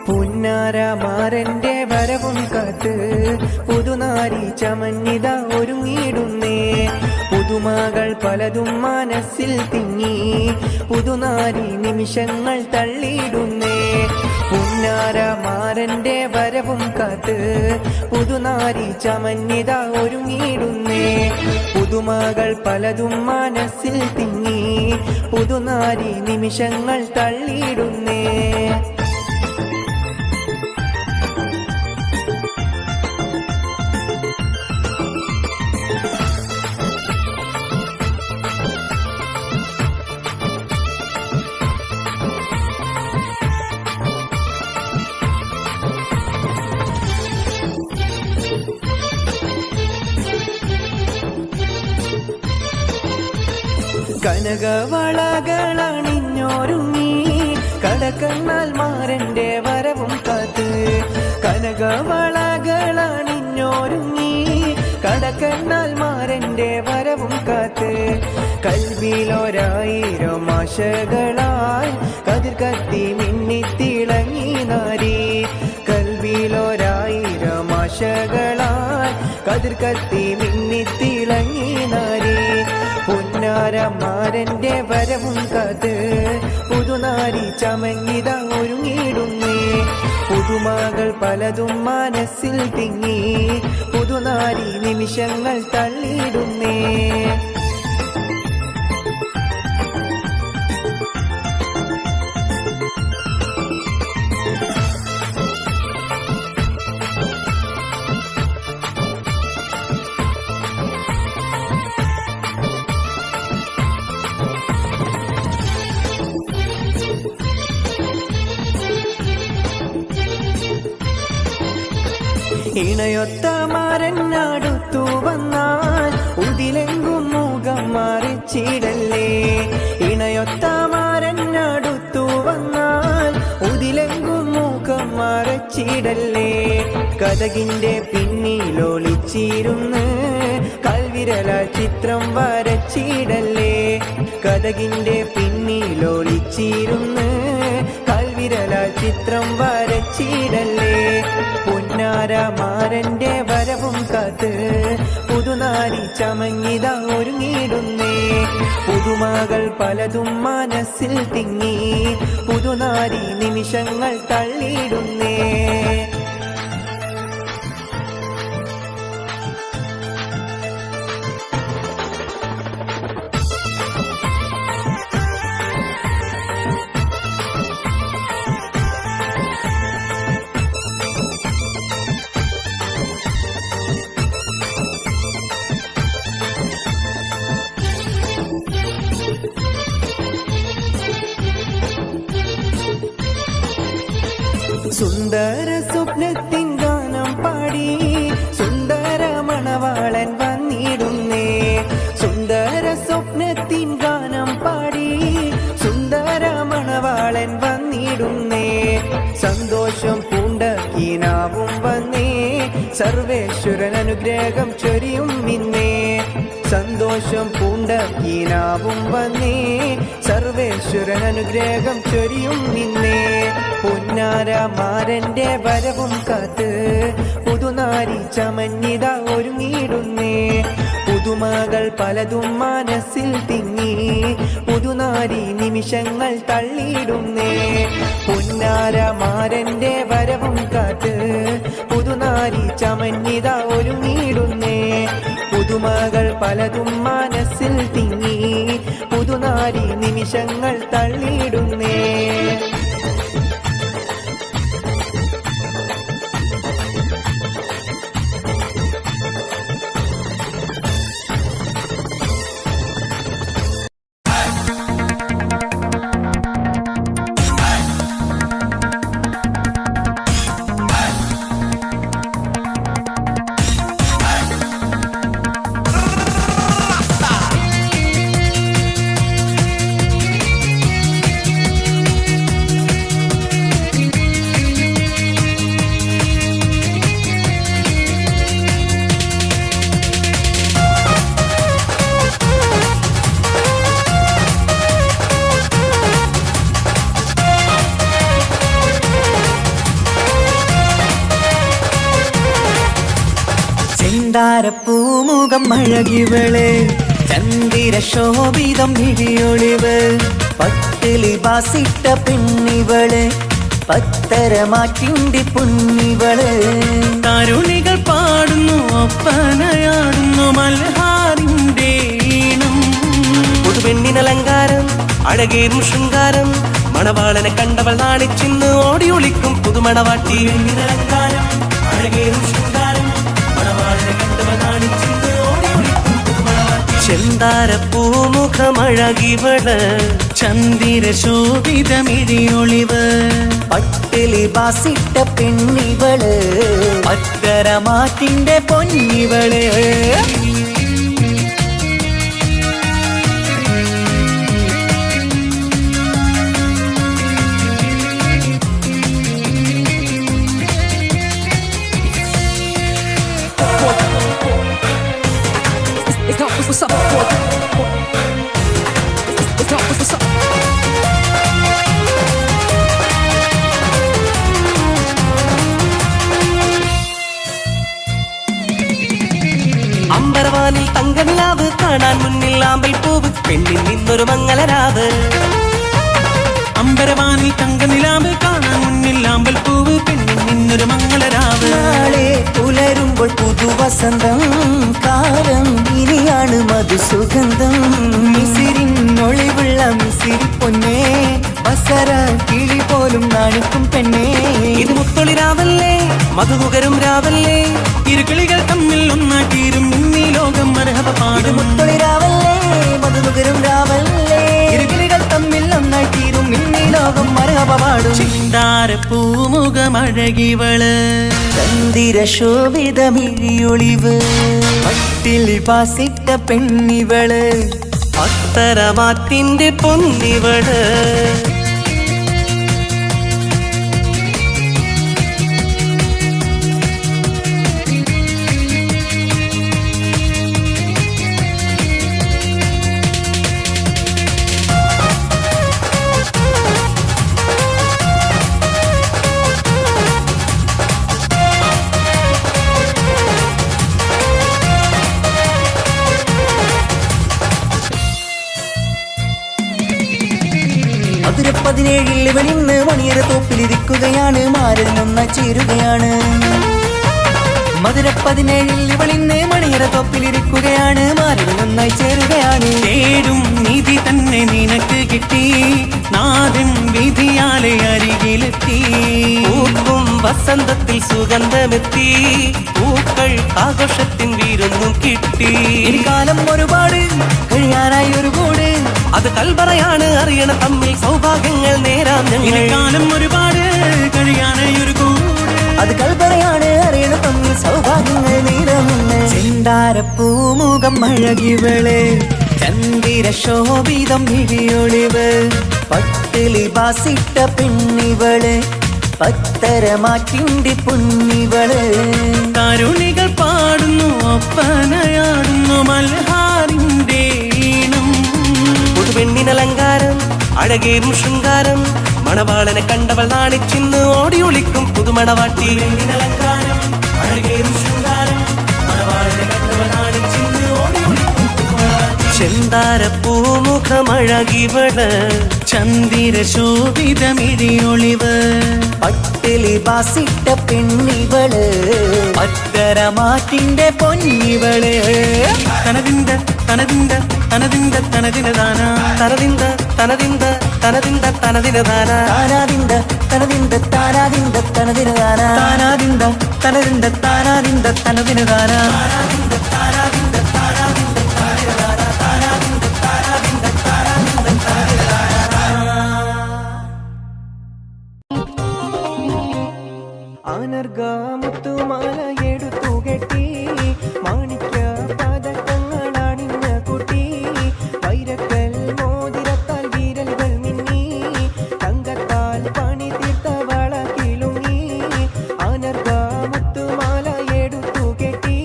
പുന്നാരമാരന്റെ വരവും കാത്ത് പുതുനാരി ചമഞ്ഞിത ഒരുങ്ങിയിടുന്നേ. പുതുമകൾ പലതും മനസ്സിൽ തിങ്ങി പുതുനാരി നിമിഷങ്ങൾ തള്ളിയിടുന്നേ. പുന്നാരമാരന്റെ വരവും കാത്ത് പുതുനാരി ചമഞ്ഞിത ഒരുങ്ങിയിടുന്നേ. പുതുമകൾ പലതും മനസ്സിൽ തിങ്ങി പുതുനാരി നിമിഷങ്ങൾ തള്ളിയിടുന്നേ. കനകവളകളണിഞ്ഞൊരുങ്ങി കടക്കണ്ണാൽ മാരന്റെ വരവും കാത്ത്. കനകവളകളണിഞ്ഞൊരുങ്ങി കടക്കണ്ണാൽ മാരന്റെ വരവും കാത്ത്. കൽവിലൊരായിരം ആശകളായി കതിർ കത്തി മിന്നിത്തിളങ്ങി നാരി. കൽവിലൊരായിരം ആശകളായി കതിർ കത്തി മിന്നിത്തിളങ്ങി നാരി. പുന്നാരമാരന്റെ വരവും കാത്ത് പുതുനാരി ചമഞ്ഞിത ഒരുങ്ങിയിടുന്നേ. പുതുമകൾ പലതും മനസ്സിൽ തിങ്ങി പുതുനാരി നിമിഷങ്ങൾ തള്ളിയിടുന്നേ. ഇണയൊത്ത മാരനടുത്തു വന്നാൽ ഉതിലെങ്കും മുഖം മറിച്ചിടല്ലേ. ഇണയൊത്ത മാരനടുത്തു വന്നാൽ ഉതിലെങ്കും മുഖം മറിച്ചിടല്ലേ. കതകിന്റെ പിന്നിലൊളിച്ചിരുന്ന് കൽവിരലാൽ ചിത്രം വരച്ചിടല്ലേ. കതകിന്റെ പിന്നിലൊളിച്ചിരുന്ന് കൽവിരലാൽ ചിത്രം വരച്ചിടല്ലേ. പുന്നാരമാരന്റെ വരവും കാത്ത് പുതുനാരി ചമഞ്ഞിത ഒരുങ്ങിയിടുന്നേ. പുതുമകൾ പലതും മനസ്സിൽ തിങ്ങി പുതുനാരി നിമിഷങ്ങൾ തള്ളിയിടുന്നേ. സുന്ദര സ്വപ്നത്തിൻ ഗാനം പാടി സുന്ദര മണവാളൻ വന്നിടുന്നേ. സുന്ദര സ്വപ്നത്തിൻ ഗാനം പാടി സുന്ദര മണവാളൻ വന്നിടുന്നേ. സന്തോഷം പൂണ്ട കീനാവും വന്നേ സർവേശ്വരൻ അനുഗ്രഹം ചൊരിയും ഇന്നേ. സന്തോഷം പൂണ്ട കീനാവും വന്നേ സർവേശ്വരൻ അനുഗ്രഹം ചൊരിയും ഇന്നേ. പുന്നാരമാരന്റെ വരവും കാത്ത് പുതുനാരി ചമഞ്ഞിത ഒരുങ്ങിയിടുന്നേ. പുതുമകൾ പലതും മനസ്സിൽ തിങ്ങി പുതുനാരി നിമിഷങ്ങൾ തള്ളിയിടുന്നേ. പുന്നാരമാരന്റെ വരവും കാത്ത് പുതുനാരി ചമഞ്ഞിത ഒരുങ്ങിയിടുന്നേ. പുതുമകൾ പലതും മനസ്സിൽ തിങ്ങി പുതുനാരി നിമിഷങ്ങൾ തള്ളിയിടുന്നേ. ചെന്താരപ്പൂമുഖം അഴകിവള് ചന്ദിര ശോഭിതം മിഴിയൊളിവ് പട്ടിലി ബാസിട്ട പെണ്ണിവള് പത്തരമാറ്റിന്റെ പൊന്നിവള് തരുണികൾ പാടുന്നു ഒപ്പനയാടുന്നു മൽഹാറിന്റെ ഈണം പുതുപെണ്ണിനലങ്കാരം അഴകേറും ശൃംഗാരം മണവാളനെ കണ്ടവൾ നാണിച്ചിന്ന് ഓടി ഒളിക്കും പുതുമണവാട്ടി അലങ്കാരം അഴകേറും ശൃംഗാരം മണവാളനെ കണ്ടവൾ നാണിച്ചിന്ന് ഓടി ഒളിക്കും പുതുമണവാട്ടി ചെന്താരപ്പൂമുഖമഴകിവള് ചന്ദിര ശോഭിതമിഴിയൊളിവ് പട്ടിലി ബാസിട്ട പെണ്ണിവള് പത്തരമാറ്റിന്റെ പൊന്നിവള് What's up? What's up? അമ്പരവാനിൽ തങ്കനിലാവ് കാണാൻ മുന്നിൽ ആമ്പൽ പൂവ് പെണ്ണിൽ നിന്നൊരു മംഗളരാവ് അമ്പരവാനിൽ തങ്കനിലാവ് കാണാൻ മുന്നിൽ ആമ്പൽപ്പൂവ് പെണ്ണിൽ നിന്നൊരു മംഗളരാവ് നാളെ പുലരുമ്പോൾ പുതുവസന്തം കാലം ഇനിയാണ് മധുസുഗന്ധം മിസിരിനൊളിവുള്ള മിസിരി പൊന്നേ ബസര കിളി പോലും നാണിക്കും പെണ്ണേ ഇത് മുത്തൊളി രാവല്ലേ മധുകുകരും രാവല്ലേ ഇരുകിളികൾ തമ്മിൽ ഒന്നാക്കിയിരും ഇന്നീ ലോകം മരഹബ ഇത് പാടും മുത്തൊളി രാവല്ലേ മധുകുകരും രാവല്ലേ ഇരുകിളികൾ തമ്മിൽ ഒന്നായി തീരും ഇന്നീ ലോകം മരഹബ പാടും ചിന്താരപ്പൂമുഖമഴകിവള് ചന്ദിര ശോഭിതമിഴിയൊളിവ് പട്ടിലി ബാസിട്ട പെണ്ണിവള് പത്തരമാറ്റിന്റെ പൊന്നിവള് മധുര 17 ഇവളിന്ന് മണിയറ തോപ്പിലിരിക്കുകയാണ് മാറിൽ നന്നായി ചേരുകയാണ് മധുര 17 ഇവളിന്ന് മണിയറ തോപ്പിലിരിക്കുകയാണ് മാറിൽ നന്നായി ചേരുകയാണ് തേടും നീതി തന്നെ നിനക്ക് കിട്ടി നാഥൻ വിധിയാലെ അരികിലെത്തി പൂക്കും വസന്തത്തിൽ സുഗന്ധമെത്തി പൂക്കൾ ആഘോഷത്തിൻ വീരൊന്നും കിട്ടി ഇനി കാലം ഒരുപാട് കഴിയാനായി ഒരു കൂട് അത് കൽപറയാണ് അറിയണ തമ്മിൽ സൗഭാഗ്യങ്ങൾ നേരാം ഞങ്ങൾ കാലം ഒരുപാട് കഴിയാനായി ഒരു കൂട് അത് കൽപറയാണ് അറിയണ തമ്മിൽ സൗഭാഗ്യങ്ങൾ നേരാം ചെന്താരപ്പൂമുഖം അഴകിവള് ചന്ദിര ശോഭിതം മിഴിയൊളിവ് പട്ടിലി ബാസിട്ട പെണ്ണിവള് പത്തരമാറ്റിന്റെ പൊന്നിവള് തരുണികൾ പാടുന്നു ഒപ്പനയാടുന്നു മൽഹാറിന്റെ ഈണം പുതുപെണ്ണിനലങ്കാരം അഴകേറും ശൃംഗാരം മണവാളനെ കണ്ടവൾ നാണിച്ചിന്ന് ഓടി ഒളിക്കും പുതുമണവാട്ടി അലങ്കാരം അഴകേറും ശൃംഗാരം മണവാളനെ കണ്ടവൾ നാണിച്ചിന്ന് ഓടി ഒളിക്കും പുതുമണവാട്ടി. ചെന്താരപ്പൂമുഖമഴകിവള് ചന്ദിര ശോഭിതമിഴിയൊളിവ് പട്ടിലി ബാസിട്ട പെണ്ണിവള് പത്തരമാറ്റിന്റെ പൊന്നിവള് തനതിന്ത തനതിന്ത തനതിന്ത തനതിനദാന തനതിന്ത തനതിന്ത തനതിന്ത തനതിനദാന താനാതിന്ത തനതിന്ത താനാതിന്ത തനതിനദാന താനാതിന്ത തനതിന്ത താനാതിന്ത തനതിനദാന ആനർഗാമുത്തുമാല എടുത്തു കെട്ടി മാണിക്ക പതക്കങ്ങളണിഞ്ഞ കുട്ടി വൈരക്കൽ മോതിരത്താൽ വീരലുകൾ മിന്നി തങ്കത്താൽ പണി തീർത്ത വള കിളുങ്ങി ആനർഗാമുത്തുമാല എടുത്തു കെട്ടി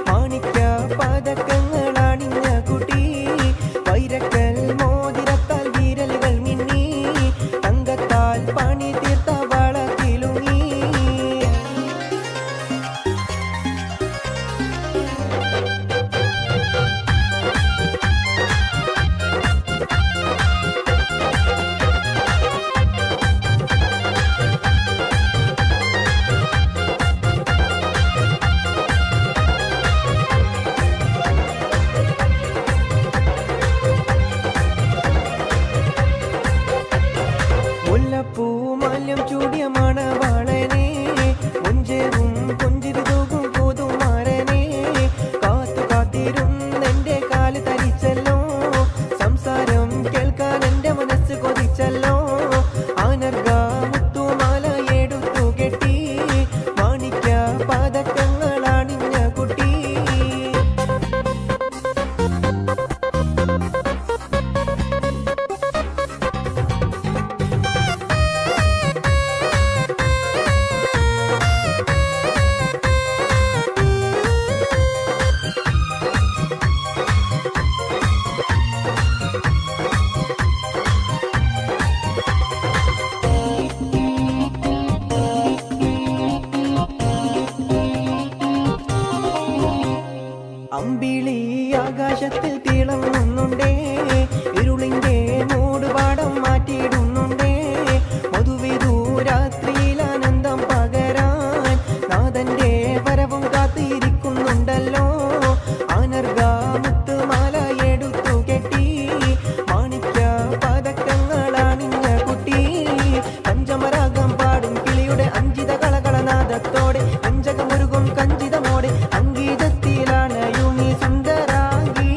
മാണിക്ക പതക്കങ്ങളണിഞ്ഞ കുട്ടി വൈരക്കൽ മോതിരത്താൽ വീരലുകൾ മിന്നി തങ്കത്താൽ പണി തീർത്ത വള കിളുങ്ങി മുല്ലപ്പൂ മാല്യം ചൂടിയ മണവാളനെ മുഞ്ചേറും പുഞ്ചിരി തൂകും പുതുമാരനെ കാത്തു കാത്തിരുന്നെന്റെ കാല് തരിച്ചല്ലോ സംസാരം കേൾക്കാൻ എന്റെ മനസ്സ് കൊതിച്ചല്ലോ ആനർഗ മുത്തുമാല എടുത്തു കെട്ടി മാണിക്ക പതക്കങ്ങളാണിഞ്ഞ കുട്ടി അമ്പിളി ആകാശത്തിൽ തിളങ്ങുന്നുണ്ടേ ഇരുളിന്റെ മൂടുപാടം മാറ്റിയിടുന്നുണ്ടേ മധുവിധു രാത്രിയിൽ ആനന്ദം പകരാൻ നാഥന്റെ വരവും കാത്തിരിക്കുന്നുണ്ടല്ലോ ആനർഗ മുത്തുമാല എടുത്തു കെട്ടി മാണിക്ക പതക്കങ്ങളാണിഞ്ഞ കുട്ടി പഞ്ചമരാഗം പാടും കിളിയുടെ അഞ്ചിത കളകളനാദത്തോടെ അഞ്ചകമൊരുകും കഞ്ചിതമോടെ അംഗീതത്തിലാണ് സുന്ദരാംഗി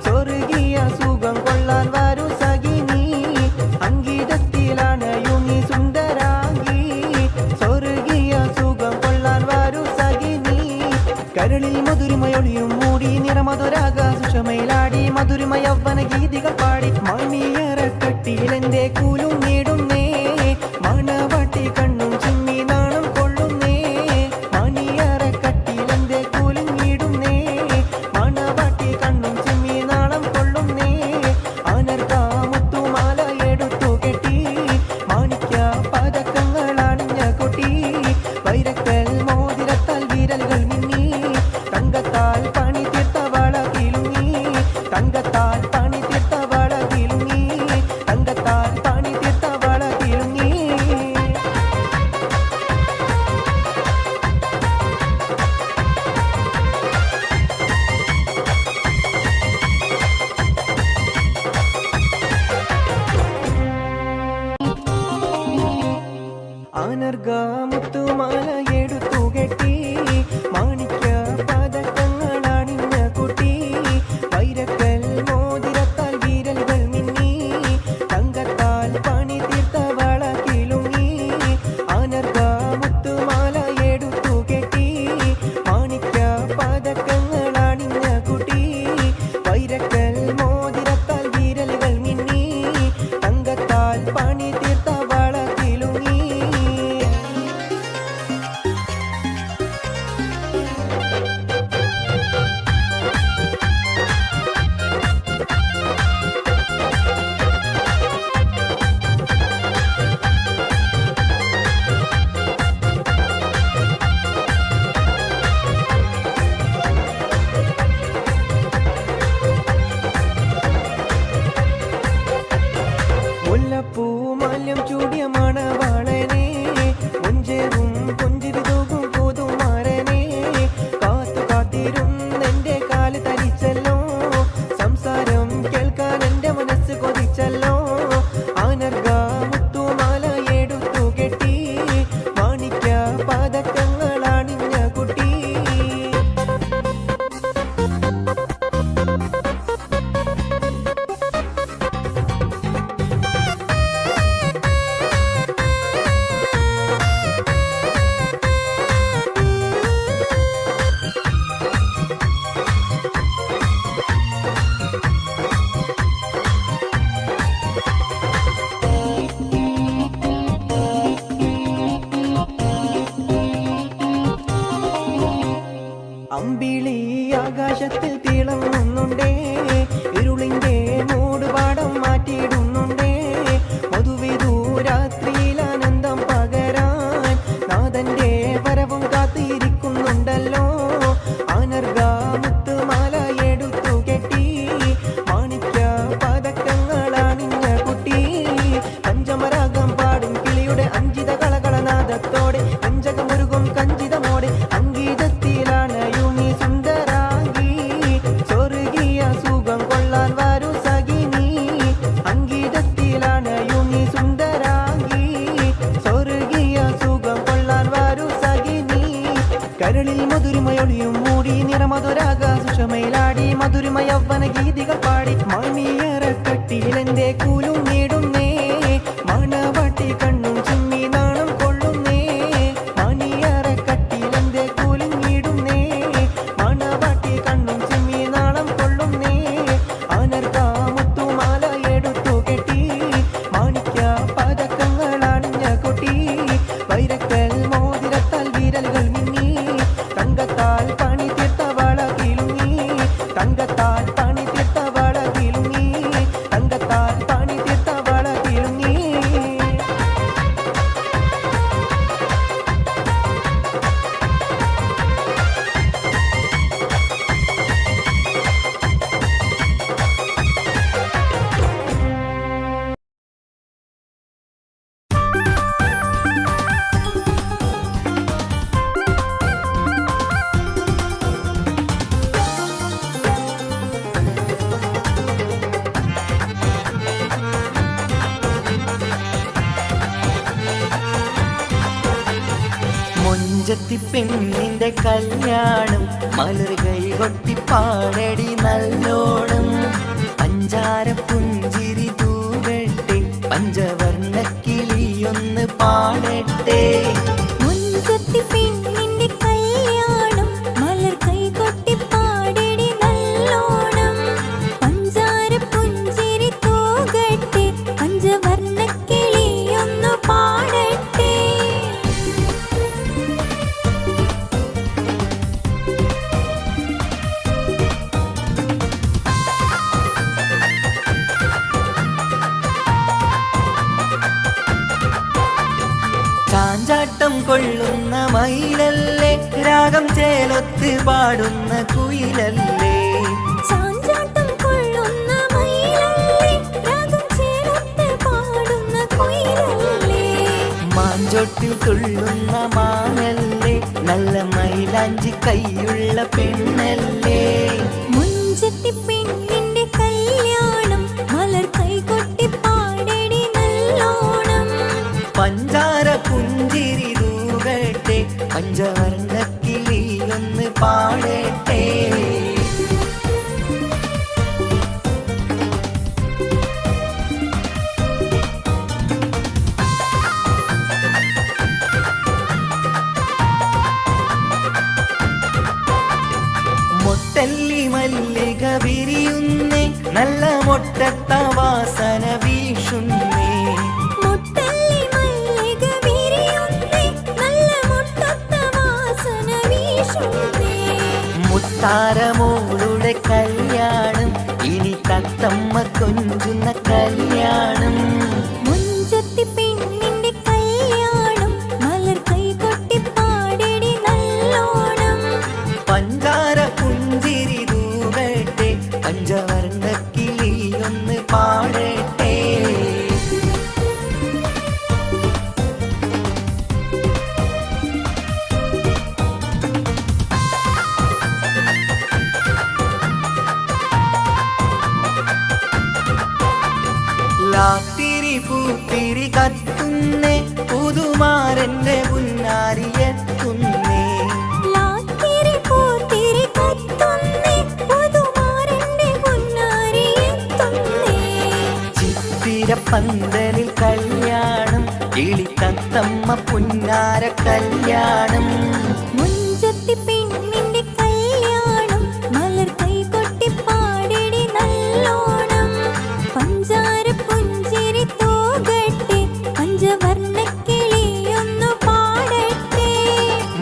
സ്വർഗീയ സുഖം കൊള്ളാൻ വരൂ സഖിനി അംഗീതത്തിലാണ് യുങ്ങി സുന്ദരാംഗി സ്വർഗീയ സുഖം കൊള്ളാൻ വരൂ സഖിനി കരളിൽ മധുരിമയൊളിയും മൂടി നിറമധുരാഗ സുഷമയിലാടി മധുരിമ യൗവന ഗീതികൾ പാടി മണിയറക്കട്ടിയിൽ എന്റെ കൂലും നേടുന്നേ മണവാട്ടി കണ്ണും ചിമ്മി നാണം കൊള്ളുന്നേ മണിയറക്കട്ടിയിൽ എന്റെ കൂലും നേടുന്നേ മണവാട്ടി കണ്ണും ചിമ്മി നാളം കൊള്ളുന്നേ ആനർഗ മുത്തുമാല എടുത്തു കെട്ടി മാണിക്ക പതക്കങ്ങളാണിഞ്ഞ കുട്ടി വൈരക്കൽ മോതിരത്താൽ വിരലുകൾ മിന്നി തങ്കത്താൽ പണി തീർത്ത വള കിലുങ്ങി തങ്കത്താൽ പണി തീർത്ത വള കിലുങ്ങി തങ്കത്താൽ പണി തീർത്ത വള കിലുങ്ങി ആനർഗ മുത്തുമാല എടുത്തു കെട്ടി മാണിക്ക പതക്കങ്ങളാണിഞ്ഞ കുട്ടി വൈരക്കൽ മോതിരത്താൽ വിരലുകൾ മിന്നി തങ്കത്താൽ പണി തീർത്ത വള കിലുങ്ങി ആനർഗ മുത്തുമാല എടുത്തു കെട്ടി മാണിക്ക പതക്കങ്ങളാണിഞ്ഞ കുട്ടി വൈരക്കൽ മോതിരത്താൽ വിരലുകൾ മിന്നി തങ്കത്താൽ പണി തീർത്ത വള കിലുങ്ങി മുല്ലപ്പൂ മാല്യം ചൂടിയ മണവാളനെ മുഞ്ചേറും പുഞ്ചിരി തൂകും പുതുമാരനെ കാത്തു കാത്തിരുന്നെന്റെ കാല് തരിച്ചല്ലോ സംസാരം കേൾക്കാൻ എന്റെ മനസ്സ് കൊതിച്ചല്ലോ ആനർഗ മുത്തുമാല എടുത്തു കെട്ടി മാണിക്ക പതക്കങ്ങളാണിഞ്ഞ കുട്ടി നിറമധുരാഗ സുഷമയിലാടി മധുരമ യൗവന ഗീതികൾ പാടി മണിയറക്കട്ടിലെന്റെ കൂലും നേടുന്നേ മണവാട്ടി കണ്ണും ചിമ്മി നാണം കൊള്ളുന്നേ മണിയറക്കട്ടിലെന്റെ കൂലും നേടുന്നേ മണവാട്ടി കണ്ണും ചിമ്മി നാണം കൊള്ളുന്നേ അനർക്കാ മുത്തുമാല എടുത്തു കെട്ടി മാണിക്ക പതക്കങ്ങൾ അണിഞ്ഞ കൊട്ടി വൈരക്കൽ മോതിരത്താൽ വിരലുകൾ മിന്നി തങ്കത്താൽ പണി തീർത്ത വള കിലുങ്ങി തങ്കത്താൽ പണി തീർത്ത വള കിലുങ്ങി തങ്കത്താൽ പണി തീർത്ത വള കിലുങ്ങി മൊഞ്ചത്തി പെണ്ണിന്റെ കല്യാണം മലർ കൈ കൊട്ടി പാടടി നല്ലോണം പഞ്ചാര പുഞ്ചിരി തൂവട്ടെ പഞ്ചവർണ്ണ കിളിയൊന്ന് പാടട്ടെ മുൻകൊത്തി പെണ്ണിന്റെ കല്യാണം മലർ കൈകൊട്ടി പാടടി നല്ലോണം പഞ്ചാര പുഞ്ചിരി തൂകട്ടെ പഞ്ചവർണ്ണ കിളിയൊന്നു പാടട്ടെ ചാഞ്ചാട്ടം കൊള്ളുന്ന മയിലല്ലേ രാഗം ചേലൊത്ത് പാടുന്ന കുയിലല്ലേ ചാഞ്ചാട്ടം കൊള്ളുന്ന മയിലല്ലേ രാഗം ചേർത്ത് പാടുന്ന കുയിലല്ലേ മാഞ്ചോട്ടിൽ തുള്ളുന്ന മാനല്ലേ നല്ല മൈലാഞ്ചി കൈയുള്ള പെണ്ണല്ലേ മുൻചത്തി പെണ്ണിന്റെ കല്യാണം മലർ കൈകൊട്ടി പാടടി നല്ലോണം പഞ്ചാര പുഞ്ചിരി തൂകട്ടെ പഞ്ചവർണ്ണ കിളിയൊന്ന് പാടട്ടെ മൊട്ടല്ലി മല്ലിക വിരിയുന്നേ നല്ല മൊട്ടത്ത വാസന വീശുന്നേ മുട്ടല്ലി മല്ലിക വിരിയുന്നേ നല്ല മുട്ടത്ത വാസന വീശുന്നേ മുത്താരമോളുടെ കല്യാണം ഇനി തത്തമ്മ കൊഞ്ചുന്ന കല്യാണം മുൻചത്തി പെണ്ണിന്റെ കല്യാണം മലർ കൈകൊട്ടി പാടടി നല്ലോണം പഞ്ചാര പുഞ്ചിരി തൂകട്ടെ പഞ്ചവർണ്ണ കിളിയൊന്ന് പാടട്ടെ ലാത്തിരി പൂത്തിരി കത്തുന്നേ പുതുമാരന്റെ പുന്നാരിയെത്തുന്നേ ലാത്തിരി പൂത്തിരി കത്തുന്നേ പുതുമാരന്റെ പൊന്നാരി എത്തുന്നേ ചിത്തിര പന്തലിൽ കല്യാണം കിളി തത്തമ്മ പുന്നാര കല്യാണം മുൻചത്തി പെണ്ണിന്റെ കല്യാണം മലർ കൈകൊട്ടി പാടടി നല്ലോണം പഞ്ചാര പുഞ്ചിരി തൂകട്ടെ പഞ്ചവർണ്ണ കിളിയൊന്നു പാടട്ടെ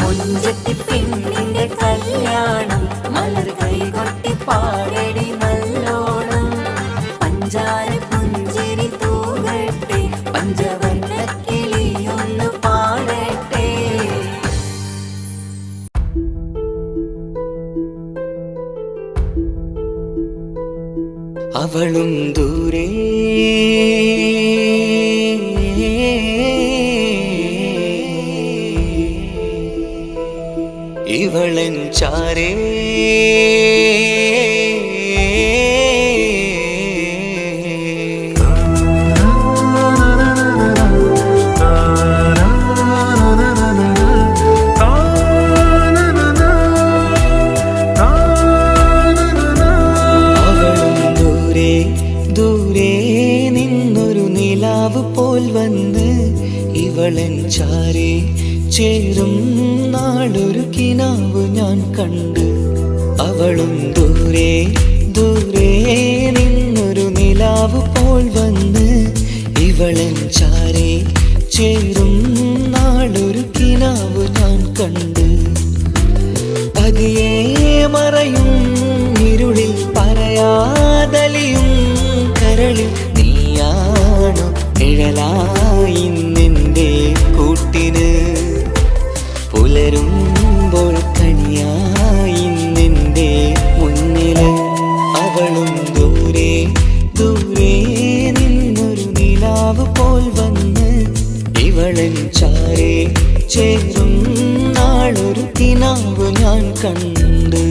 മുഞ്ചത്തി പെണ്ണിന്റെ കല്യാണം മലർ കൈകൊട്ടി പാടടി നല്ലോണം പഞ്ചാര പുഞ്ചിരി തൂകട്ടെ പഞ്ചവർണ്ണ കിളിയൊന്ന് പാടട്ടെ അവളും ദൂരെ ഇവളൻ ചാരേ ഇവളൻ ചാരേ ചേരും നാളൊരു കിനാവ് ഞാൻ കണ്ട്. അവളും ദൂരെ ദൂരെ നിന്നൊരു നിലാവ് പോൽ വന്ന് ഇവളൻ ചാരേ ചേരും നാളൊരു കിനാവ് ഞാൻ കണ്ട്. പതിയെ മറയും ഇരുളിൽ പറയാതലിയും കരളിൽ നീയാണു നിഴലായി നിന്റെ കൂട്ടിന്. പുലരുമ്പോൾ കണിയായി നിന്റെ മുന്നില്. അവളും ദൂരെ ദൂരെ നിന്നൊരു നിലാവ് പോൽ വന്ന് ഇവളൻ ചാരേ ചേരും നാളൊരു കിനാവ് ഞാൻ കണ്ട്.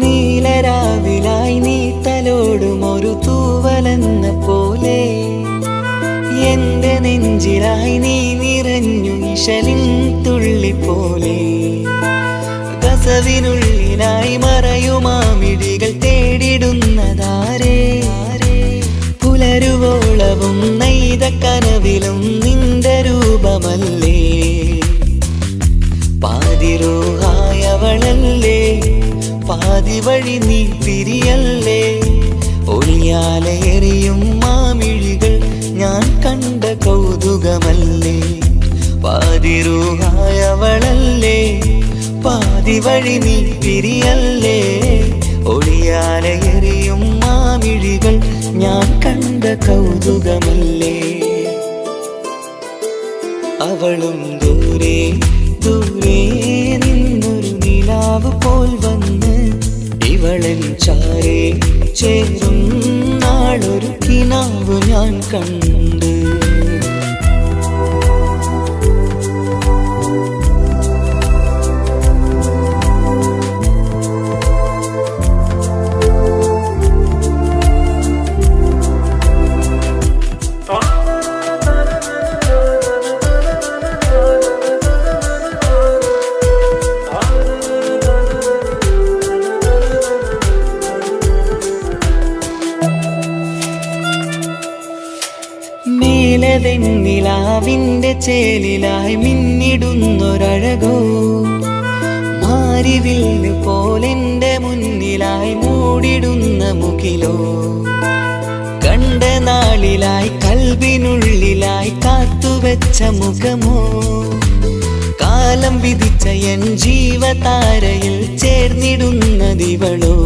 നീലരാവിലായി നീ തലോടും ഒരു തൂവലെന്ന പോലെ എന്റെ നെഞ്ചിലായി നീ നിറഞ്ഞു ഇശലിൻ തുള്ളി പോലെ. കസവിനുള്ളിലായി മറയുമാമിടികൾ തേടിടുന്നതാരേ. പുലരുവോളവും നെയ്ത കനവിലും നിന്റെ രൂപമല്ലേ. പാതിരോഹായവളല്ലേ പാതി വഴി നീ തിരിയല്ലേ. ഒളിയാലെറിയും മാമിഴികൾ ഞാൻ കണ്ട കൗതുകമല്ലേ. പാതിരൂഹായവളല്ലേ പാതി വഴി നീ തിരിയല്ലേ. ഒളിയാലെറിയും മാമിഴികൾ ഞാൻ കണ്ട കൗതുകമല്ലേ. അവളും ദൂരെ ദൂരെ നിന്നൊരു നിലാവ് പോൽ വന്ന് ഇവളൻ ചാരേ ചേരും നാളൊരു കിനാവ് ഞാൻ കണ്ട്. നിലാവിന്റെ ചേലിലായി മിന്നിടുന്നൊരഴകോ മാരിവില്ല് പോലെന്റെ മുന്നിലായി മൂടിടുന്ന മുകിലോ. കണ്ട നാളിലായി കൽബിനുള്ളിലായി കാത്തുവെച്ച മുഖമോ. കാലം വിധിച്ച എൻ ജീവതാരയിൽ ചേർന്നിടുന്നതിവളോ.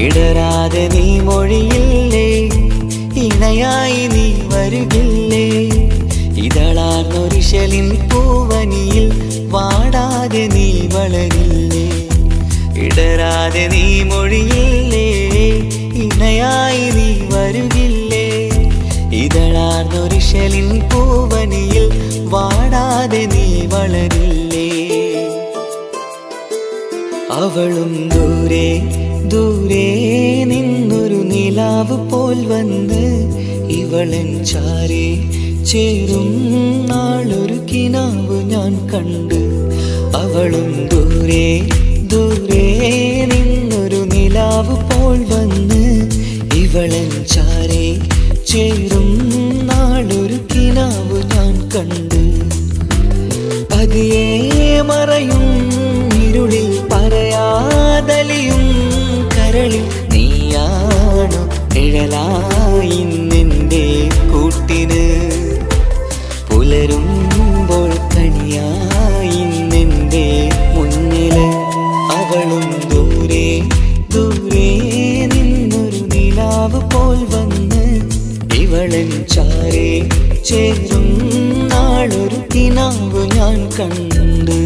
ഇടരാതെ നീ മൊഴിയില്ലേ ഇണയായി നീ വരുകില്ലേ. ഇതളാർന്നൊരിശലിൻ പൂവനിയിൽ വാടാതെ നീ വളരില്ലേ. ഇടരാതെ നീ മൊഴിയില്ലേ ഇണയായി നീ വരുകില്ലേ. ഇതളാർന്നൊരിശലിൻ പൂവനിയിൽ വാടാതെ നീ വളരില്ലേ. അവളും ദൂരെ ദൂരെ നിന്നൊരു നിലാവ് പോൽ വന്ന് ഇവളൻ ചാരേ ചേരും നാളൊരു കിനാവ് ഞാൻ കണ്ട്. അവളും ദൂരെ ദൂരെ നിന്നൊരു നിലാവ് പോൽ വന്ന് ഇവളൻ ചാരേ ചേരും നാളൊരു കിനാവ് ഞാൻ കണ്ട്. പതിയെ മറയും ഇരുളിൽ പറയാതലിയും കരളിൽ നീയാണു നിഴലായി നിന്റെ കൂട്ടിന്. പുലരുമ്പോൾ കണിയായി നിന്റെ മുന്നില്. അവളും ദൂരെ ദൂരെ നിന്നൊരു നിലാവ് പോൽ വന്ന് ഇവളൻ ചാരേ ചേരും നാളൊരു കിനാവ് ഞാൻ കണ്ട്.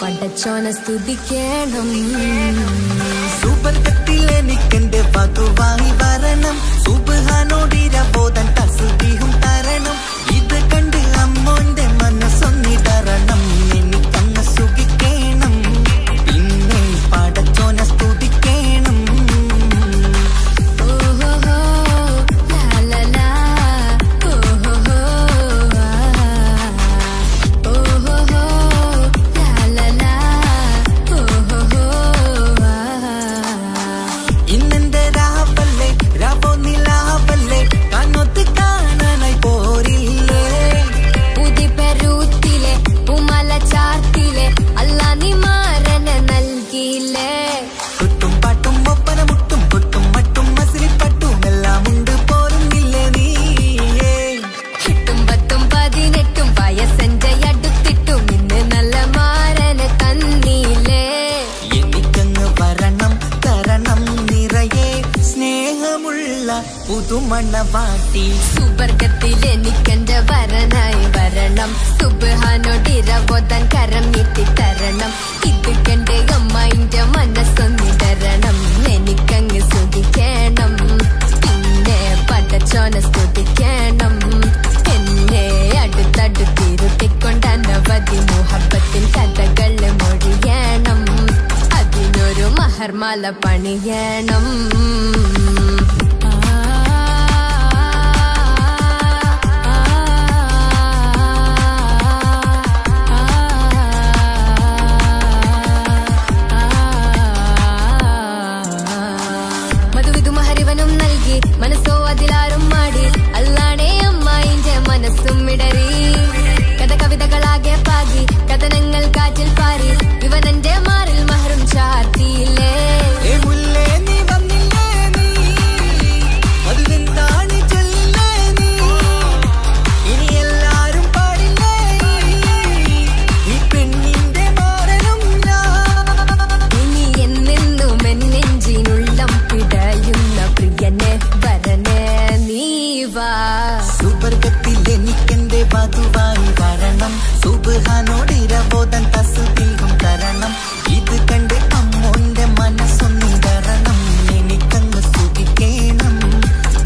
പടച്ചോനെ സ്തുതിക്കണം. സുബർഗത്തിലെനിക്കെന്റെ വധുവായി വരണം, സുബ്ഹാനോടിരബോധൻ തസ്ബീഹും തരണം. ഇത് കണ്ട് അമ്മോന്റെ മനസ്സൊന്നിടറണം, എനിക്കങ്ങ് സുഖിക്കണം, പിന്നെ പടച്ചോനെ സ്തുതിക്കണം. ഓഹോഹോ ലാലലാ ഓഹോഹോ ഓഹോഹോ ലാലലാ ഓഹോഹോ. ഇന്നെന്റെ രാവല്ലേ രാവോ നിലാവല്ലേ, കണ്ണൊത്ത് കാണാനായി പോരില്ലേ. പുതിപ്പെരൂത്തിലെ പൂമല ചാർത്തിലെ അല്ലാ നീ മാരനെ നൽകിയില്ലേ. കുട്ടും പാട്ടും ഒപ്പന മുട്ടും പൊട്ടും മട്ടും മസിലിപ്പട്ടും എല്ലാം ഉണ്ട് പോരുന്നില്ലേ നീയേ. 8ഉം 10ഉം 18ഉം വയസ്സെന്റെ അടുത്തിട്ടും ഇന്ന് നല്ല മാരനെ തന്നീലേ. എനിക്കങ്ങ് വരണം തരണം നിറയെ സ്നേഹമുള്ള പുതുമണവാട്ടി. സുബർഗത്തിൽ എനിക്കെന്റെ വരനായി വരണം, സുബ്ഹാനോടിരബോധൻ കരം നീട്ടി തരണം. ഇത് കണ്ട് അമ്മന്റെ മനസ്സൊന്നിടരണം, എനിക്കങ്ങ് സുഖിക്കണം, പിന്നെ പടച്ചോനെ സ്തുതിക്കണം. എന്നെ അടുത്തടുത്തിരുത്തിക്കൊണ്ട് അനവധി മുഹബത്തിൻ കഥകൾ മൊഴിയണം, അതിനൊരു മഹർമാല പണിയണം. മധുവിധുമഹരിവനും നൽകി മനസ്സോ അതിലാരും മാടി, അല്ലാണേ അമ്മായിന്റെ മനസ്സും ഇടറി. കഥ കവിതകളാകെ പാകി കഥനങ്ങൾ കാറ്റിൽ പാറി, ഇവനെന്റെ മാറിൽ മഹറും ചാർത്തിയില്ലേ. ഏ മുല്ലേ നീ വന്നില്ലേ നീ, മധുവെന്താണ് ചൊല്ലില്ലേ നീ, ഇനി എല്ലാരും പാടില്ലേ ഈ പെണ്ണിന്റെ മാറനും ഞാൻ. ഇനി എന്നെന്നും എന്നെഞ്ചിനുള്ളം പിടയുന്ന പ്രിയനെ വരനെ നീ വാ. സുബർഗത്തിൽ എനിക്കെന്റെ വധുവായി വരണം, സുബ്ഹാനോടിരബോധൻ തസ്ബീഹും തരണം. ഇത് കണ്ട് അമ്മോന്റെ മനസ്സൊന്നിടറണം, എനിക്കങ്ങ് സുഖിക്കണം,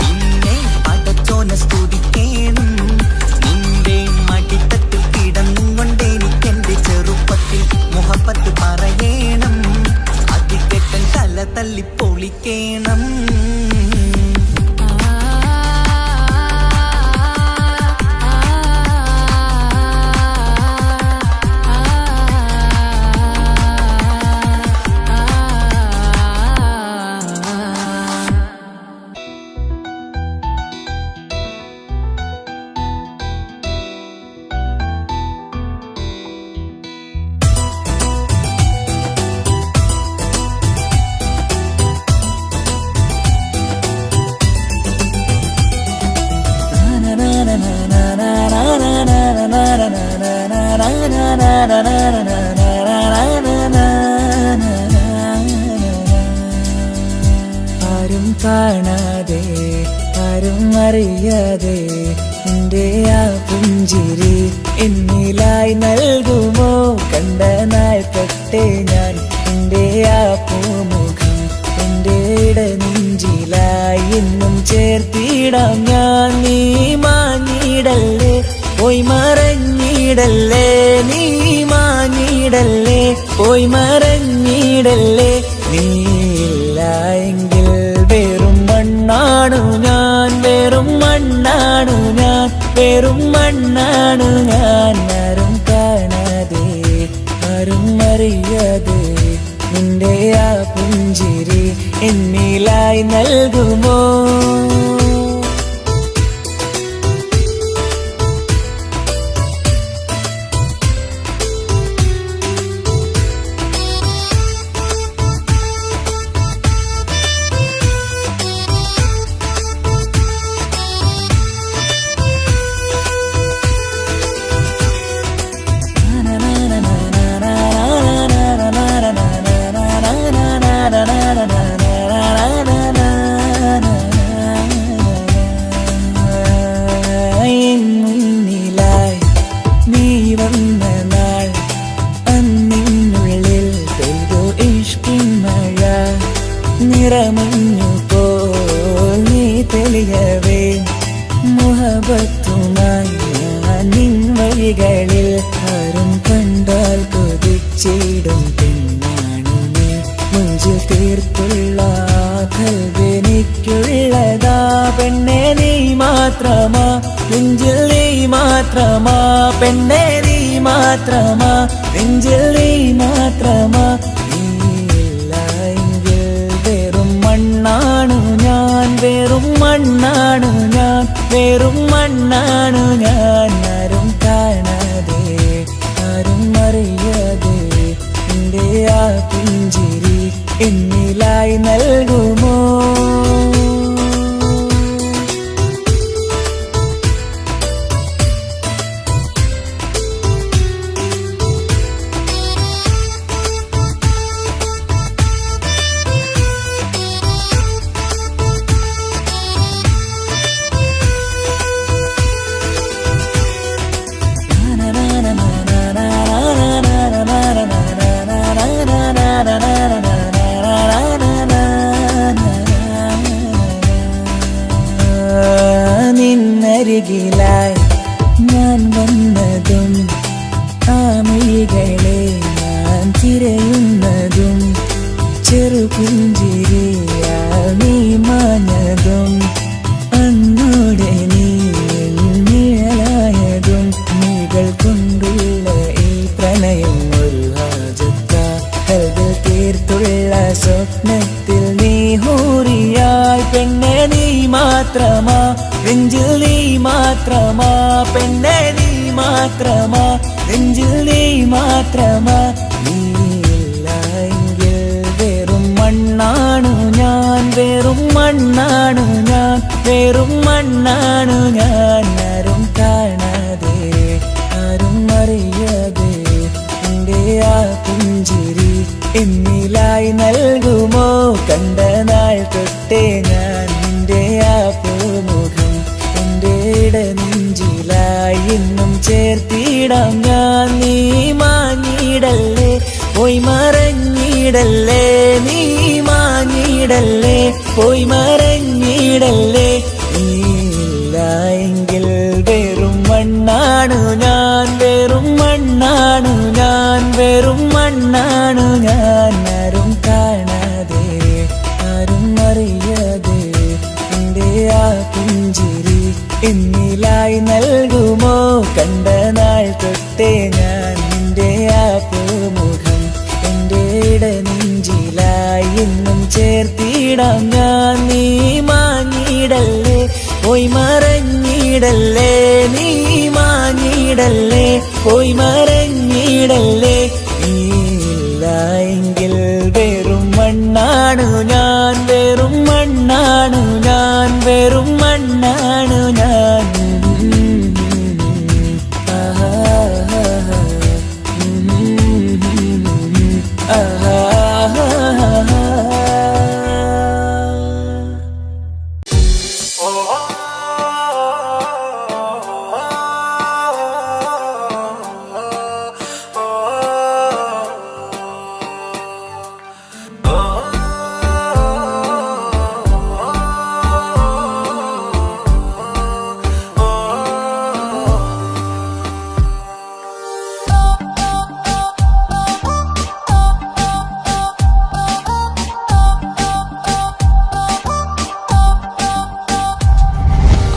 പിന്നെ പടച്ചോനെ സ്തുതിക്കണം. നിന്റെ മടിത്തട്ടിൽ കിടന്നും കൊണ്ട് എനിക്കെന്റെ ചെറുപ്പത്തിൽ മുഹബത്ത് പറയണം, അതിക്കെട്ടൻ തല തല്ലി പൊളിക്കണം. ആരും കാണാതെ ആരും അറിയാതെ എന്റെ ആ പുഞ്ചിരി എന്നിലായി നൽകുമോ. കണ്ട നാൾപ്പെട്ടേ ഞാൻ എന്റെ ആ പൂമുഖം എന്റെ ഇടനെഞ്ചിലായി എന്നും ചേർത്തിടാം ഞാൻ. നീ മാഞ്ഞിടല്ലേ പോയി മറഞ്ഞിടല്ലേ, നീ മാഞ്ഞിടല്ലേ പോയി മറഞ്ഞിടല്ലേ. നീ ഇല്ല എങ്കിൽ വെറും മണ്ണാണു ഞാൻ, വെറും മണ്ണാണു ഞാൻ, വെറും മണ്ണാണു ഞാൻ. ആരും കാണാതെ ആരും അറിയാതെ നിന്റെ ആ പുഞ്ചിരി എന്നിലായി നൽകുമോ. ചെയ്യവേ മുഹബത്തുമായി ഞാൻ നിൻ വഴികളിൽ ആരും കണ്ടാൽ കൊതിച്ചിടും പെണ്ണാണ് നീ മുഞ്ചിൽ തീർത്തുള്ള കൽവെനിക്കുള്ളതാ പെണ്ണെ നീ മാത്രമാ നെഞ്ചിൽ നീ മാത്രമാ പെണ്ണെ നീ മാത്രമാ നെഞ്ചിൽ നീ മാത്രമാ നീയില്ല എങ്കിൽ വെറും മണ്ണാണു ഞാൻ വെറും മണ്ണാണു ഞാൻ വെറും മണ്ണാണു ഞാൻ ആരും കാണാതെ ആരും അറിയാതെ എന്റെ ആ പുഞ്ചിരി എന്നിലായി നൽകുമോ നിന്നരികിലായി ഞാൻ വന്നതും ആ മിഴികളെ ഞാൻ തിരയുന്നതും ചെറുപുഞ്ചിരിയാ നീ മാഞ്ഞതും അന്നോടെ നീ നിഴലായതും നീകൾ കൊണ്ടുള്ള ഈ പ്രണയം ഒരു ഹാജത്ത കൽവിൽ തീർത്തുള്ള സ്വപ്നത്തിൽ നീ ഹൂറിയായി പെണ്ണെ നീ മാത്രമാ നെഞ്ചിൽ നീ മാത്രമാ പെണ്ണെ നീ മാത്രമാ നെഞ്ചിൽ നീ മാത്രമാ നീയില്ല എങ്കിൽ വെറും മണ്ണാണു ഞാൻ വെറും മണ്ണാണു ഞാൻ വെറും മണ്ണാണു ഞാൻ ആരും കാണാതെ ആരും അറിയാതെ എന്റെ ആ പുഞ്ചിരി എന്നിലായി നൽകുമോ കണ്ട നാൾ തൊട്ടേ ഞാൻ നിന്റെ ആ പൂമുഖം എന്റെ നെഞ്ചിലായി എന്നും ചേർത്തിടാം ഞാൻ നീ മാഞ്ഞിടല്ലേ പോയി മറഞ്ഞിടല്ലേ നീ മാഞ്ഞിടല്ലേ പോയി മറഞ്ഞിടല്ലേ നീയില്ല എങ്കിൽ വെറും മണ്ണാണു ഞാൻ വെറും മണ്ണാണു ഞാൻ വെറും മണ്ണാണു ഞാൻ ആരും കാണാതെ ആരും അറിയാതെ എന്റെ ആ പുഞ്ചിരി എന്നിലായി നൽകുമോ കണ്ട നാൾ തൊട്ടേ ഞാൻ നിന്റെ ആ പൂമുഖം എന്റെ നെഞ്ചിലായി എന്നും ചേർത്തിടാം ഞാൻ നീ മാഞ്ഞിടല്ലേ പോയി മറഞ്ഞിടല്ലേ നീ മാഞ്ഞിടല്ലേ പോയി മറഞ്ഞിടല്ലേ നീയില്ല എങ്കിൽ വെറും മണ്ണാണു ഞാൻ വെറും മണ്ണാണു ഞാൻ വെറും മണ്ണാണു ഞാൻ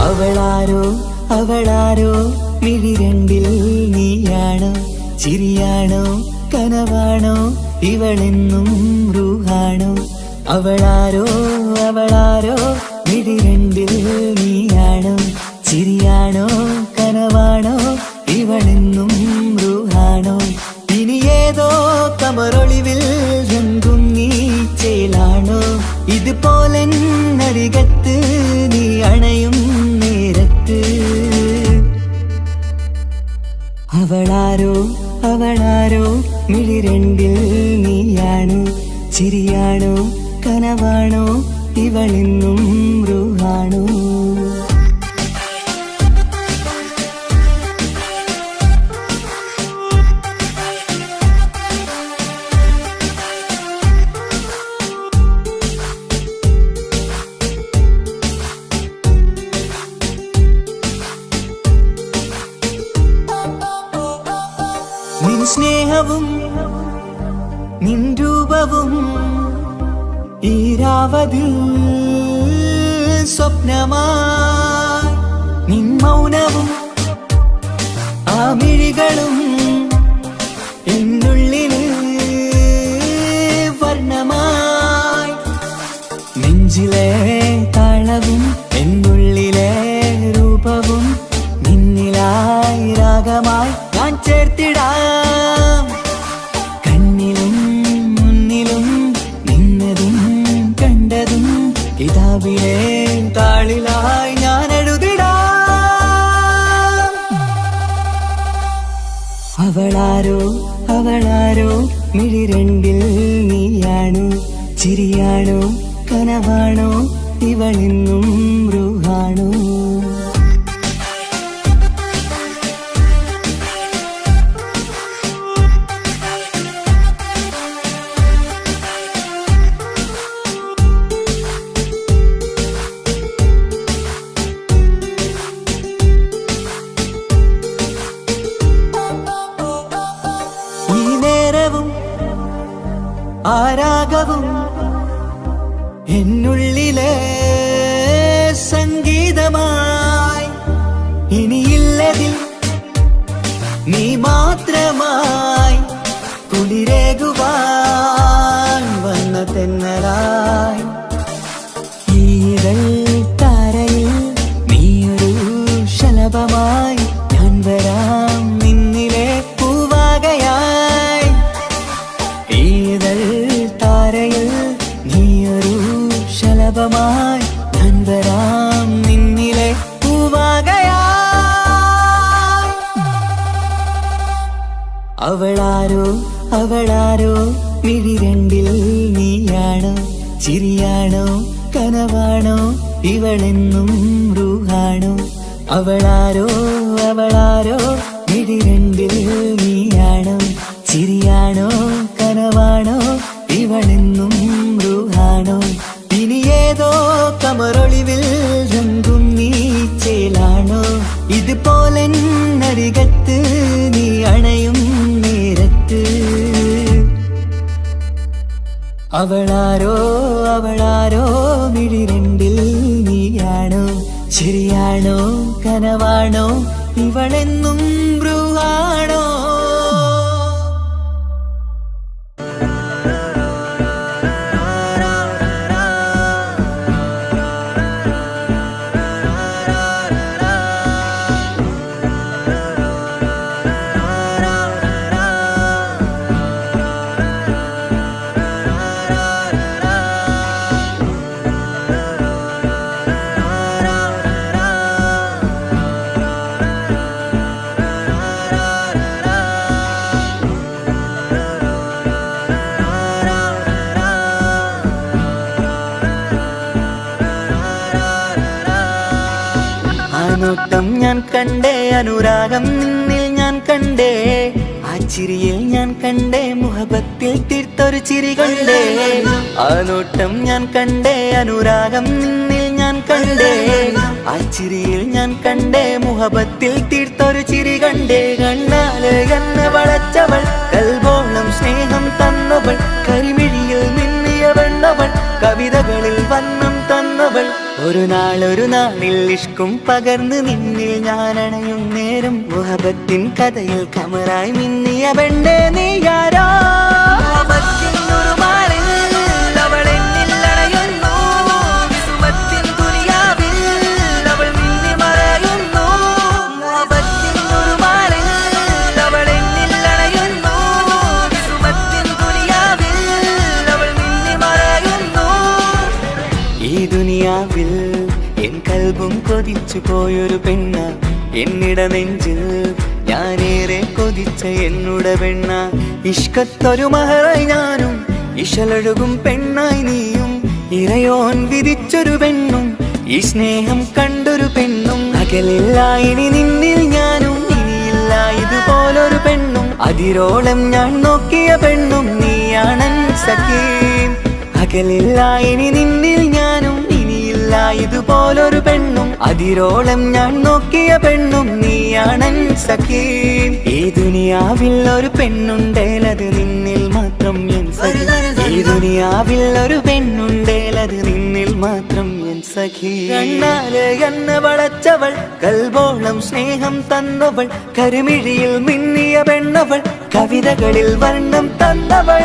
അവളാരോ അവളാരോ മിഴി രണ്ടിൽ നീയാണോ ചിരിയാണോ കനവാണോ ഇവളെന്നും റൂഹാണോ അവളാരോ അവളാരോ മിഴി രണ്ടിൽ നീയാണോ ചിരിയാണോ കനവാണോ ഇവളെന്നും റൂഹാണോ ഇനി ഏതോ കമറൊളിവിൽ രംഗും നീ ചേലാണോ ഇതുപോലെ നരികത്ത് നീ അണയും നേരത്ത് അവളാരോ അവളാരോ മിഴി രണ്ടിൽ നീയാണോ ചിരിയാണോ കനവാണോ ഇവളെന്നും റൂഹാണോ സ്നേഹവും നിൻ രൂപവും ഈരാവതിൽ സ്വപ്നമായി നിൻ മൗനവും ആ മിഴികളും എന്നുള്ളിൽ വർണ്ണമായി നെഞ്ചിലെ താളവും എന്നുള്ളിലെ രൂപവും നിന്നിലായി രാഗമായി ഞാൻ ചേർത്തിടാം കണ്ണിലും മുന്നിലും നിന്നതും കണ്ടതും കിതാബിലെ താളിലായി ഞാൻ എഴുതിടാം അവളാരോ അവളാരോ മിഴിരണ്ടിൽ നീയാണോ ചിരിയാണോ കനവാണോ ഇവളിന്നും റൂഹാണോ ഈ നേരവും ആരാഗവും എന്നുള്ളിലെ സംഗീതമായി ഇനിയില്ലതിൽ നീ മാത്രമായി കുളിരേകുവാൻ വന്ന തെന്നലായി ഈതൾ താരയിൽ നീയൊരു ശലഭമായി ഞാൻ വരാം നിന്നിലെ പൂവാകയായി ഈതൾ താരയിൽ നീയൊരു ശലഭമായി ഞാൻ വരാം നിന്നിലെ പൂവാകയായി അവളാരോ അവളാരോ മിഴിരണ്ടിൽ നീയാണോ ചിരിയാണോ കനവാണോ ഇവളെന്നും റൂഹാണോ അവളാരോ അവളാരോ മിഴിരണ്ടിൽ നീയാണോ ചിരിയാണോ കനവാണോ ഇവളെന്നും റൂഹാണോ ഇനി ഏതോ കമറൊളിവിൽ രംഗും നീ ചേലാണോ ഇതുപോലെ നരികത്ത് നീ അണയും നേരത്ത് അവളാരോ അവളാരോ മിഴിരണ്ടിൽ നീയാണോ ശരിയാണോ കനവാണോ ഇവളെന്നും ബ്രൂഹാണോ നോട്ടം ഞാൻ കണ്ടേ അനുരാഗം നിന്നിൽ ഞാൻ കണ്ടേ ആ ചിരിയിൽ ഞാൻ കണ്ടേ മുഹബത്തിൽ തീർത്തൊരു ചിരി കണ്ടേ ആ നോട്ടം ഞാൻ കണ്ടേ അനുരാഗം നിന്നിൽ ഞാൻ കണ്ടേ ആ ചിരിയിൽ ഞാൻ കണ്ടേ മുഹബത്തിൽ തീർത്തൊരു ചിരി കണ്ടേ കണ്ണാല് എന്നെ വളച്ചവൾ കൽബോളം സ്നേഹം തന്നവൾ കരിമിഴിയിൽ മിന്നിയ വെണ്ണവൾ കവിതകളിൽ വന്നം തന്നവൾ ഒരു നാളിൽ ഇഷ്കും പകർന്ന് നിന്നിൽ ഞാൻ അണയും നേരം മുഹബത്തിൻ കഥയിൽ കമറായി മിന്നിയ പെണ്ണേ നീയാരോ എൻ കൽബും കൊതിച്ചു പോയൊരു പെണ്ണ എന്നിട നെഞ്ചിൽ ഞാനേറെ കൊതിച്ച എന്നുട പെണ്ണ ഇഷ്കത്തൊരു മഹറായി ഞാനും ഇശലൊഴുകും പെണ്ണായി നീയും ഇറയോൻ വിധിച്ചൊരു പെണ്ണും ഈ സ്നേഹം കണ്ടൊരു പെണ്ണും അകലില്ല ഇനി നിന്നിൽ ഞാനും ഇനിയില്ല ഇതുപോലൊരു പെണ്ണും അതിരോളം ഞാൻ നോക്കിയ പെണ്ണും നീയാണൻ സഖീ അകലില്ല ഇനി നിന്നിൽ ഞാനും ഇനിയില്ല ഇല്ല ഇതുപോലൊരു പെണ്ണും, അതിരോളം ഞാൻ നോക്കിയ പെണ്ണും നീയാണൻ സഖി. ഈ ദുനിയാവിൽ ഒരു പെണ്ണുണ്ടേലത് നിന്നിൽ മാത്രം എൻ സഖി. ഈ ദുനിയാവിൽ ഒരു പെണ്ണുണ്ടേലത് നിന്നിൽ മാത്രം എൻ സഖി. കണ്ണാലെ എന്നെ വളച്ചവൾ, കൽബോളം സ്നേഹം തന്നവൾ, കരുമിഴിയിൽ മിന്നിയ പെണ്ണവൾ, കവിതകളിൽ വർണ്ണം തന്നവൾ.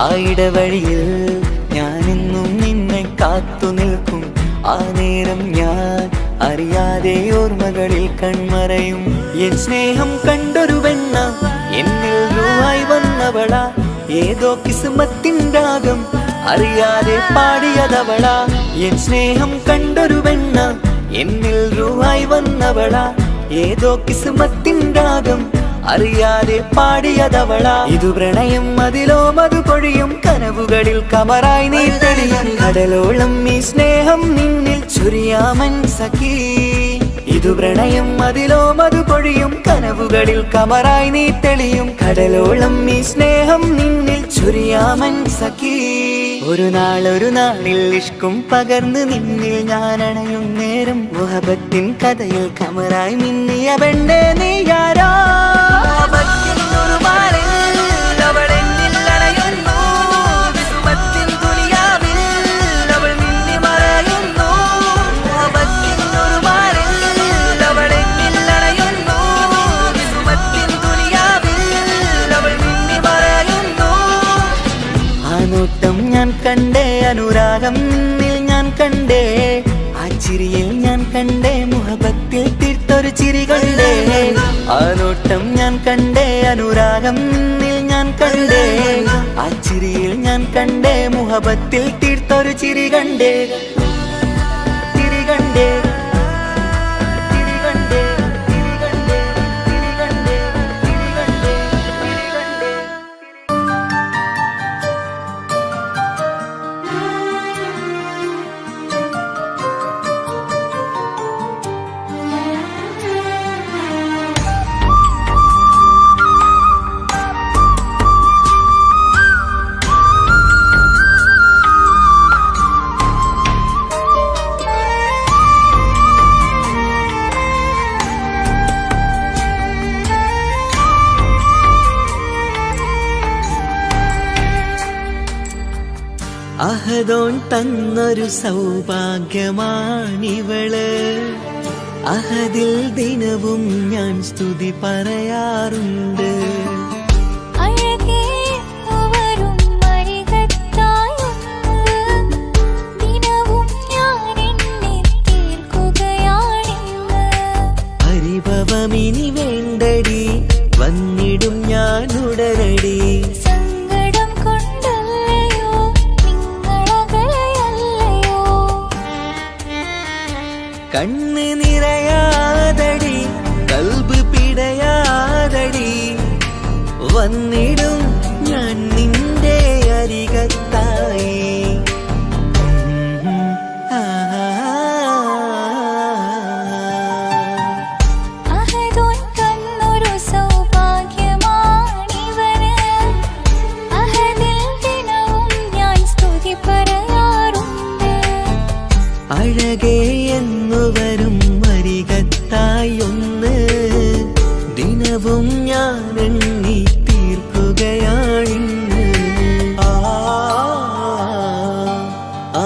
ആയിടവഴിയിൽ ഞാനെന്നും നിന്നെ കാത്തു നിൽക്കും, ആ നേരം ഞാൻ അറിയാതെ ഓർമ്മകളിൽ കൺമറയും. എൻ സ്നേഹം കണ്ടൊരു പെണ്ണ എന്നിൽ രൂപായി വന്നവളാ, ഏതോ കിസ്മത്തിൻ രാഗം അറിയാതെ പാടിയതവളാ. എൻ സ്നേഹം കണ്ടൊരു പെണ്ണ എന്നിൽ രൂപായി വന്നവളാ, ഏതോ കിസ്മത്തിൻ രാഗം അറിയാതെ പാടിയതവളാ. ഇതു പ്രണയം അതിലോ മധു പൊഴിയും, കനവുകളിൽ കമറായി നീ തെളിയും, കടലോളം ഈ സ്നേഹം നിന്നിൽ ചൊരിയാമൻ സഖി. ഇതു പ്രണയം അതിലോ മധു പൊഴിയും, കനവുകളിൽ കമറായി നീ തെളിയും, കടലോളം ഈ സ്നേഹം നിന്നിൽ ചൊരിയാമൻ സഖി. ഒരു നാളിൽ ഇഷ്കും പകർന്ന് നിന്നിൽ ഞാൻ അണയും നേരം, മുഹബത്തിൻ കഥയിൽ കമറായി മിന്നിയ പെണ്ണേ നീയാരാ. ഞാൻ കണ്ടേ അനുരാഗം നിന്നിൽ ഞാൻ കണ്ടേ, ആ ചിരിയിൽ ഞാൻ കണ്ടേ മുഹബത്തിൽ തീർത്തൊരു ചിരി കണ്ടേ. ആ നോട്ടം ഞാൻ കണ്ടേ അനുരാഗം നിന്നിൽ ഞാൻ കണ്ടേ, ആ ചിരിയിൽ ഞാൻ കണ്ടേ മുഹബത്തിൽ തീർത്തൊരു ചിരി കണ്ടേ. ചിരി കണ്ടേ. അഹദോൻ തന്നൊരു സൗഭാഗ്യമാണിവള്, അഹദിൽ ദിനവും ഞാൻ സ്തുതി പറയാറുണ്ട്. പരിഭവമിനി വേണ്ടടി, വന്നിടും ഞാൻ ഉടനടി. കണ്ണ് നിറയാതടി, കൽബ് പിടയാതടി, വന്നിടും ഞാൻ നിന്റെ അരികത്തായി. അഴകേ എന്നുവരും അരികത്തായി ഒന്ന്, ദിനവും ഞാൻ എണ്ണി തീർക്കുകയാണിന്ന്. ആ ആ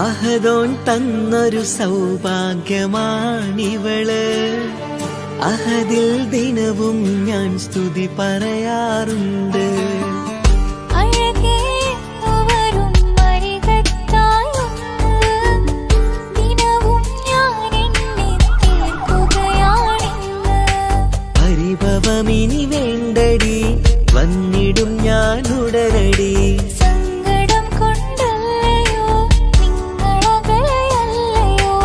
അഹദോൻ തന്നൊരു സൗഭാഗ്യമാണിവള്. അഹദിൽ ദിനവും ഞാൻ സ്തുതി പറയാറുണ്ട്. പരിഭവമിനി വേണ്ടടി, വന്നിടും ഞാൻ ഉടനടി. സങ്കടം കൊണ്ടല്ലയോ നിങ്ങളകലയല്ലയോ.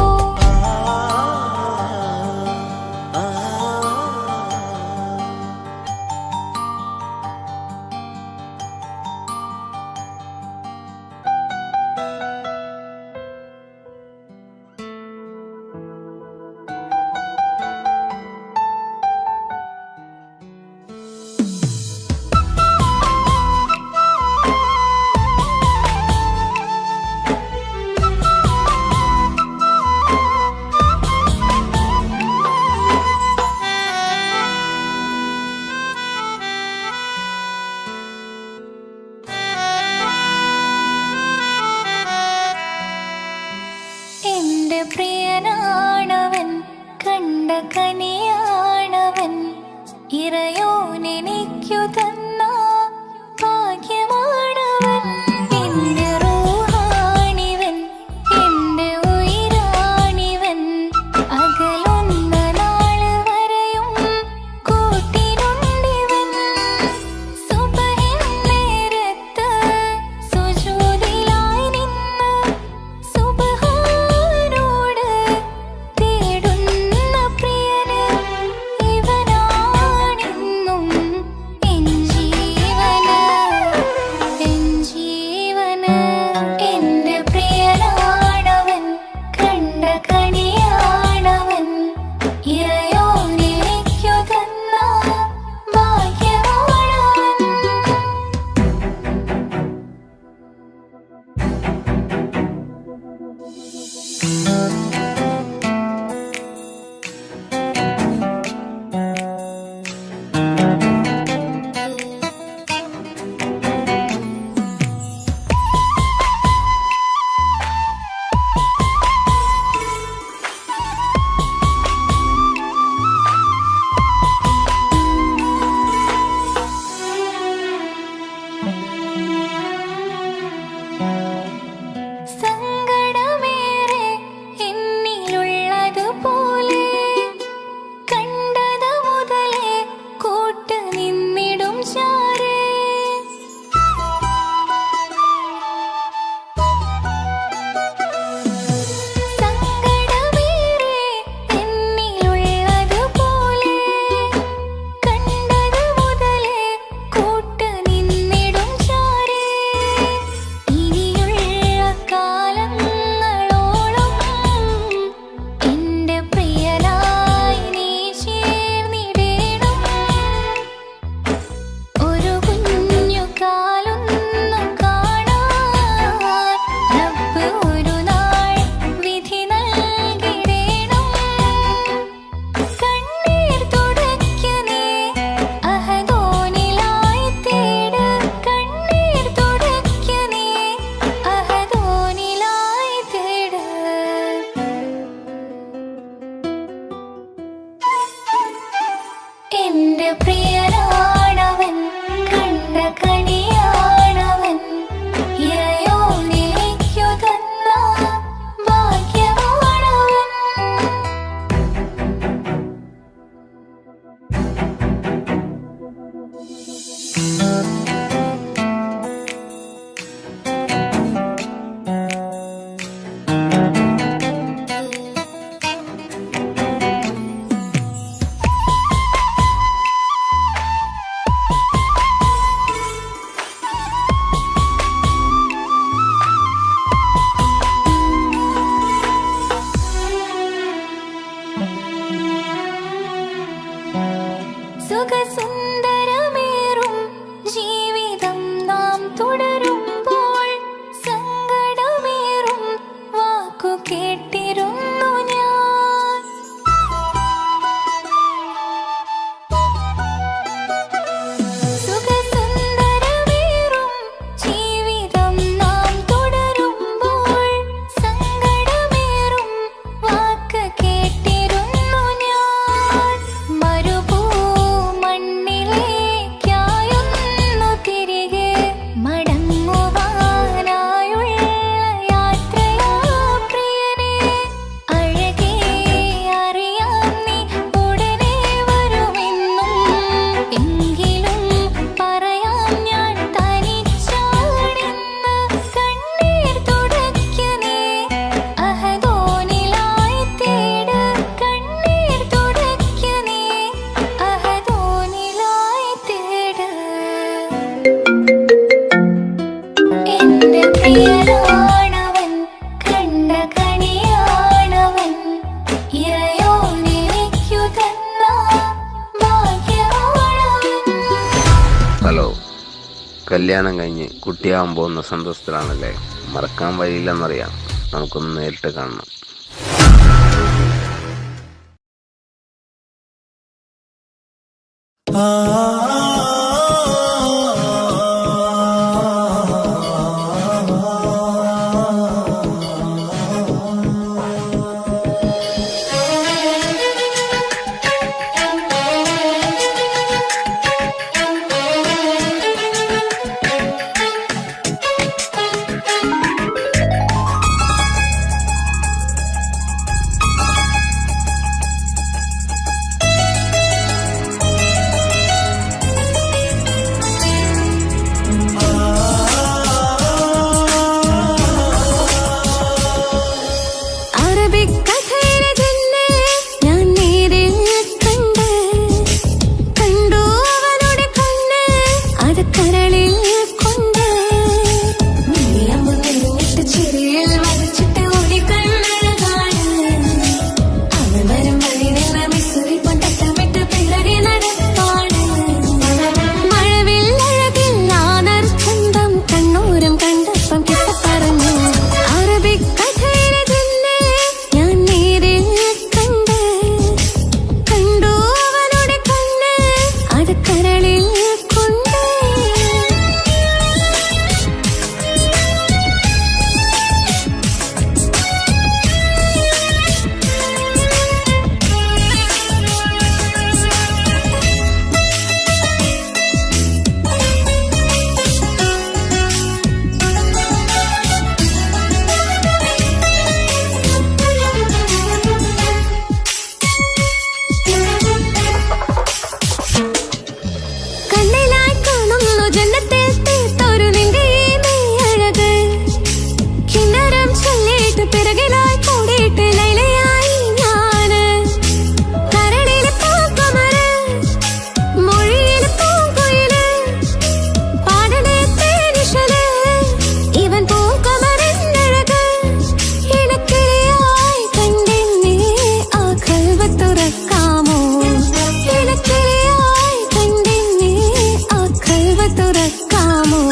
എന്റെ പ്രിയനാണവൻ, കണ്ട കനിയാണവൻ, ഇറയോനെനിക്കു തന്ന ഭാഗ്യമാണവൻ. എന്റെ റൂഹാണിവൻ, എന്റെ ഉയിരാണിവൻ, അകലുന്ന നാള് വരെയും കൂട്ടിനുണ്ടിവൻ. സുബഹിൻ നേരത്ത് സുജൂദിലായി നിന്ന് സുബ്ഹാനോട് തേടുന്ന പ്രിയന് ഇവനാണെന്നും എൻ പ്രിയനാണവൻ കണ്ട കണിയാണവൻ ഇറയോനെനിക്കു തന്ന ഭാഗ്യമാണവൻ. ഹലോ, കല്യാണം കഴിഞ്ഞ് കുട്ടിയാവാൻ പോകുന്ന സന്തോഷത്തിലാണല്ലേ? മറക്കാൻ വഴിയില്ലെന്നറിയാം. നമുക്കൊന്ന് നേരിട്ട് കാണണം. അറബിക്കഥയിലെ ജിന്നെ ഞാൻ നേരിൽ കണ്ട് കണ്ടു അവളുടെ കണ്ണ് അത് കരളിൽ കൊണ്ട് നീലമ്പു നെല്ലിട്ട് ചിരിയിൽ വരച്ചിട്ട് ഓടി കണ്ണഴകാണ് അവൾ വരും വഴി നിന്ന് മിസ്സുറി പൊട്ടമിട്ട് പിള്ളറി നടപ്പാണ് മഴവിൽ അഴകിൽ ആനർ ചന്തം കണ്ണൂരം കണ്ടപ്പം കിട്ട പറഞ്ഞു അറബിക്കഥയിലെ ജിന്നെ ഞാൻ നേരിൽ കണ്ട് കണ്ടു അവളുടെ കണ്ണ് അത് കരളിൽ കൊണ്ട് കണ്ണിലായി കാണുന്നു ജന്നത്തിൽ തീർത്തൊരു നിന്റെ അഴക് കിന്നരം ചൊല്ലിയിട്ട് പിറകിലായി കൂടിയിട്ട് ലൈലയായി ഞാന് കരളിൽ പൂക്കുമര് മൊഴിയിൽ പൂങ്കുയില് പാടണേ തേനിശല് ഇവൻ പൂക്കുമരഴക് ഇണക്കിളിയായി കണ്ടെന്നെ ആ കൽവ് തുറക്കാമോ ഇണക്കിളിയായി കണ്ടെന്നെ ആ കൽവ് തുറക്കാമോ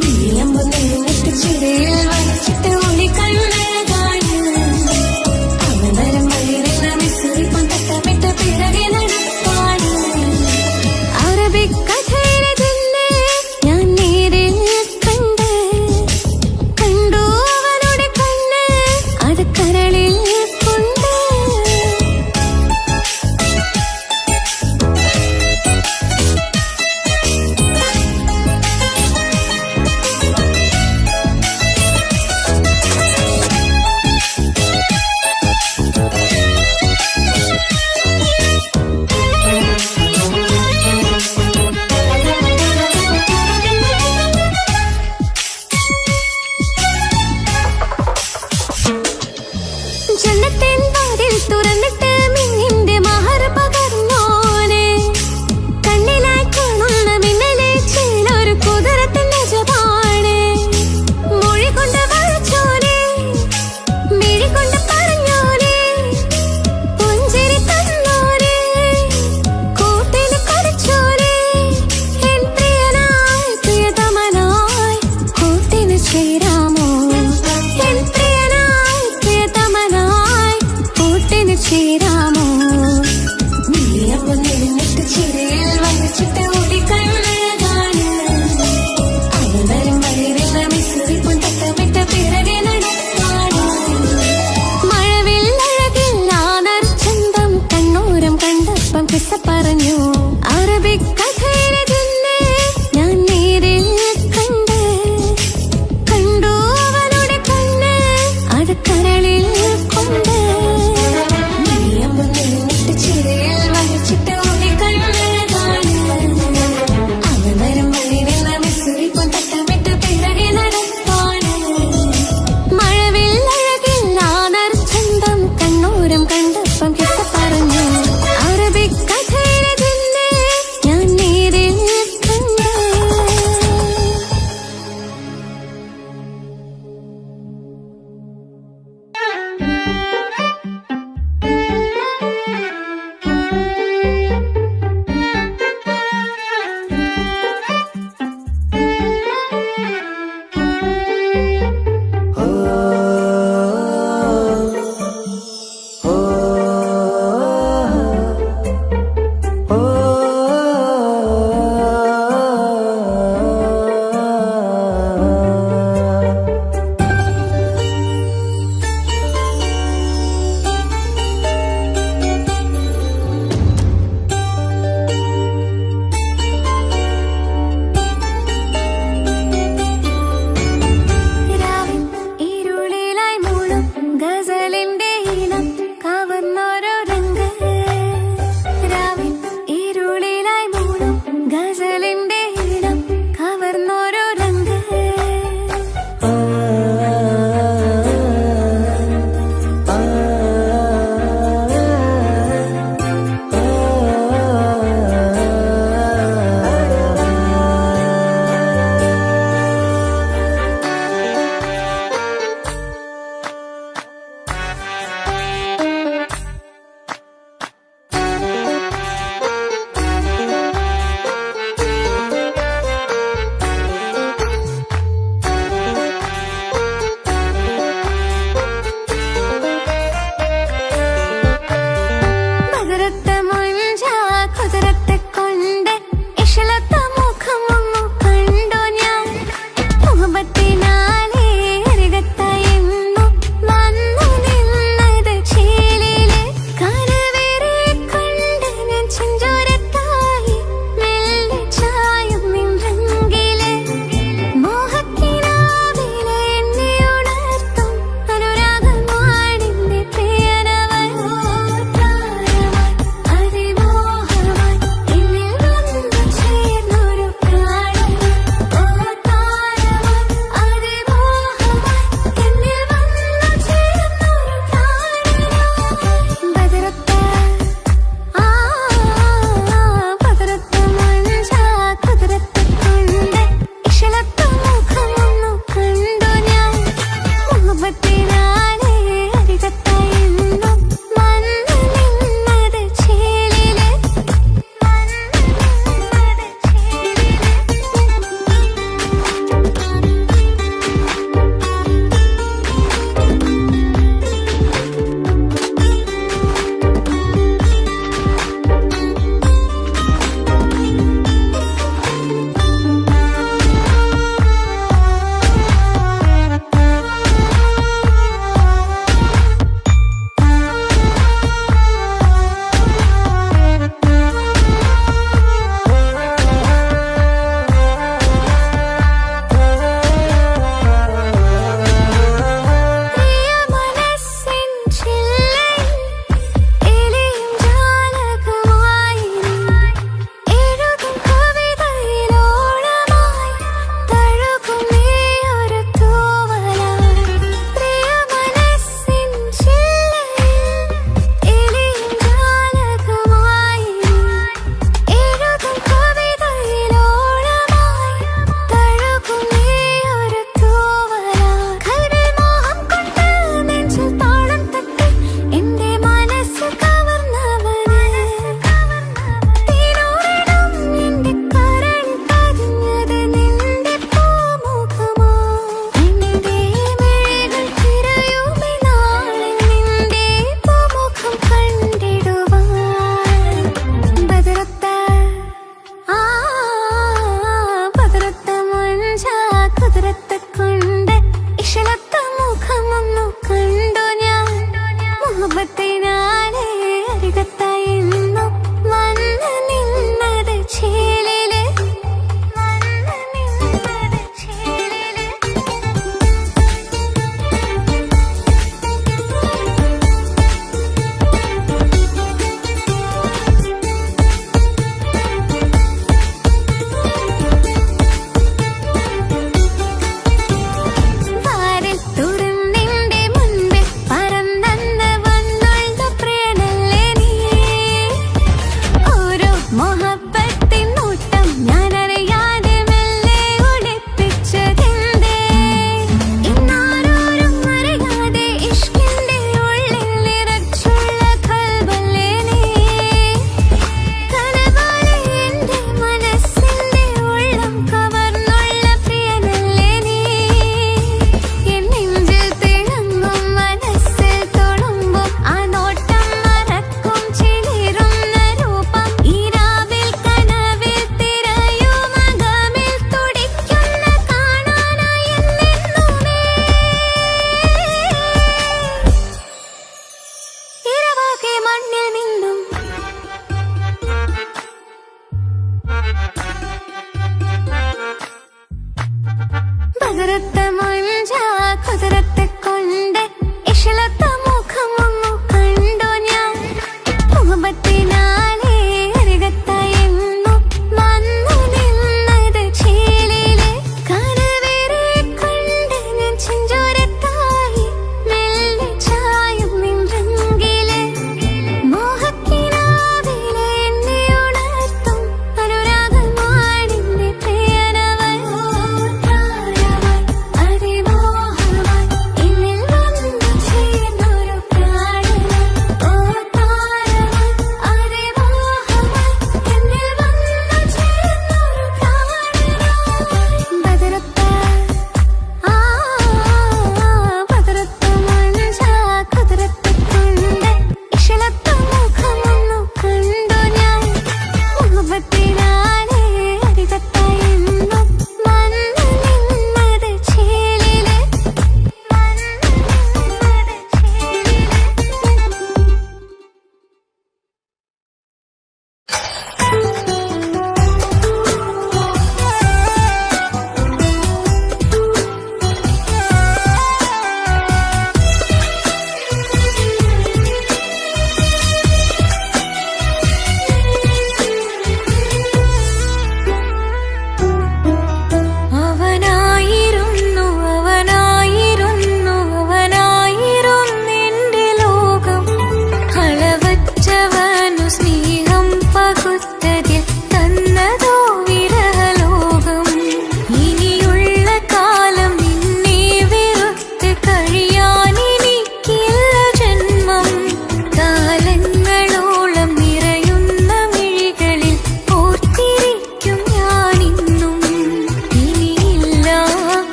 നീലമ്പു നെല്ലിട്ട് ചിരിയിൽ വരച്ചിട്ട് ഓടി കണ്ണഴകാണ് അവൻ വരും വഴി നിന്ന് മിസ്സുറി പൊട്ടമിട്ട് പിറകെ നടപ്പാണ് അറബിക്കഥയിലെ ജിന്നെ ഞാൻ നേരിൽ കണ്ട് കണ്ടു അവളുടെ കണ്ണ് അത് കരളിൽ കൊണ്ട് കുതിരത്തെ മൊഞ്ച കുതിരത്തെ കൊണ്ട് ഇഷളത്തെ മുഖമൊന്നു കണ്ടു ഞാൻ മുഹബത്തിനാലേ അരികത്തായെന്നു വന്നു നിന്നത് ചേലിലെ കനവേറെ കൊണ്ട് ഞാൻ ചെഞ്ചോരത്തായി മെല്ലെ ചായും നിൻറങ്കിലെ മോഹക്കിനാവിലെ എന്നെ ഉണർത്തും അനുരാഗമാണിന്റെ പ്രിയനവൻ അതിവാ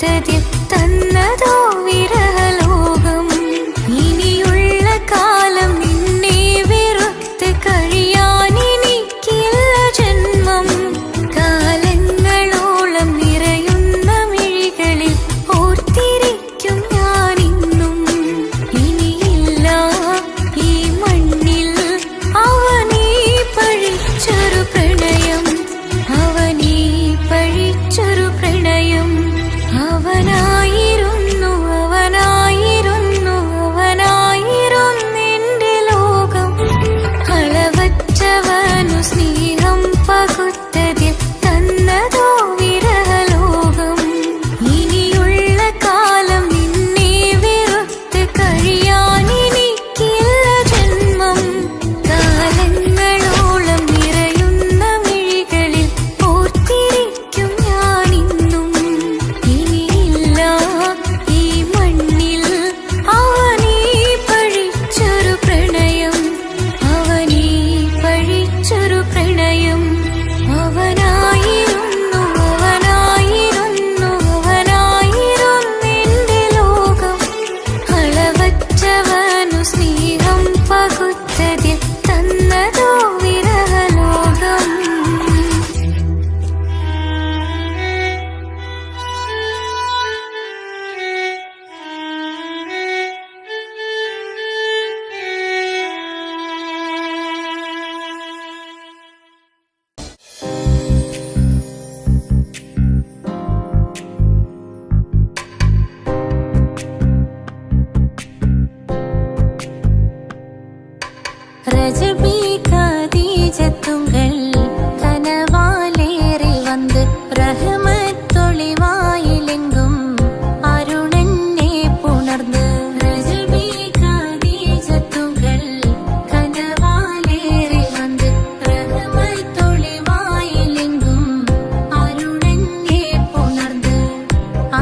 പകുത്തതിൽ തന്നതോ വിരഹലോകം. ഇനിയുള്ള കാലം നിന്നെ വെറുത്ത് കഴിയാൻ എനിക്കില്ല ജന്മം. കാലങ്ങളോളം നിറയുന്ന മിഴികളിൽ ഓർത്തിരിക്കും ഞാനിന്നും. ഇനിയില്ല ഈ മണ്ണിൽ അവനീ പഴിച്ചൊരു പ്രണയം, അവനീ പഴിച്ചൊരു പ്രണയം. അവനായിരുന്നു അവനായിരുന്നു അവനായിരുന്നെന്റെ ലോകം. അളവറ്റവനു സ്നേഹം പകുത്തതിൽ തന്നതോ വിരഹലോകം. ഇനിയുള്ള കാലം നിന്നെ വെറുത്ത് കഴിയാൻ എനിക്കില്ല ജന്മം. കാലങ്ങളോളം നിറയുന്ന മിഴികളിൽ ഓർത്തിരിക്കും ഞാനിന്നും. ഇനിയില്ല ഈ മണ്ണിൽ അവനീ പഴിച്ചൊരു പ്രണയം, അവനീ പഴിച്ചൊരു പ്രണയം. അവനായിരുന്നു അവനായിരുന്നു അവനായിരുന്നെന്റെ ലോകം. അളവറ്റവനു സ്നേഹം പകുത്തതിൽ തന്നതോ വിരഹലോകം. ரஜபி கதீஜத்துங்கள் கனவாலேறி வந்து ரஹமத்தொளிவாயிலெங்கும் அருணன்னே புணர்ந்து. ரஜபி கதீஜத்துங்கள் கனவாலேறி வந்து ரஹமத்தொளிவாயிலெங்கும் அருணன்னே புணர்ந்து.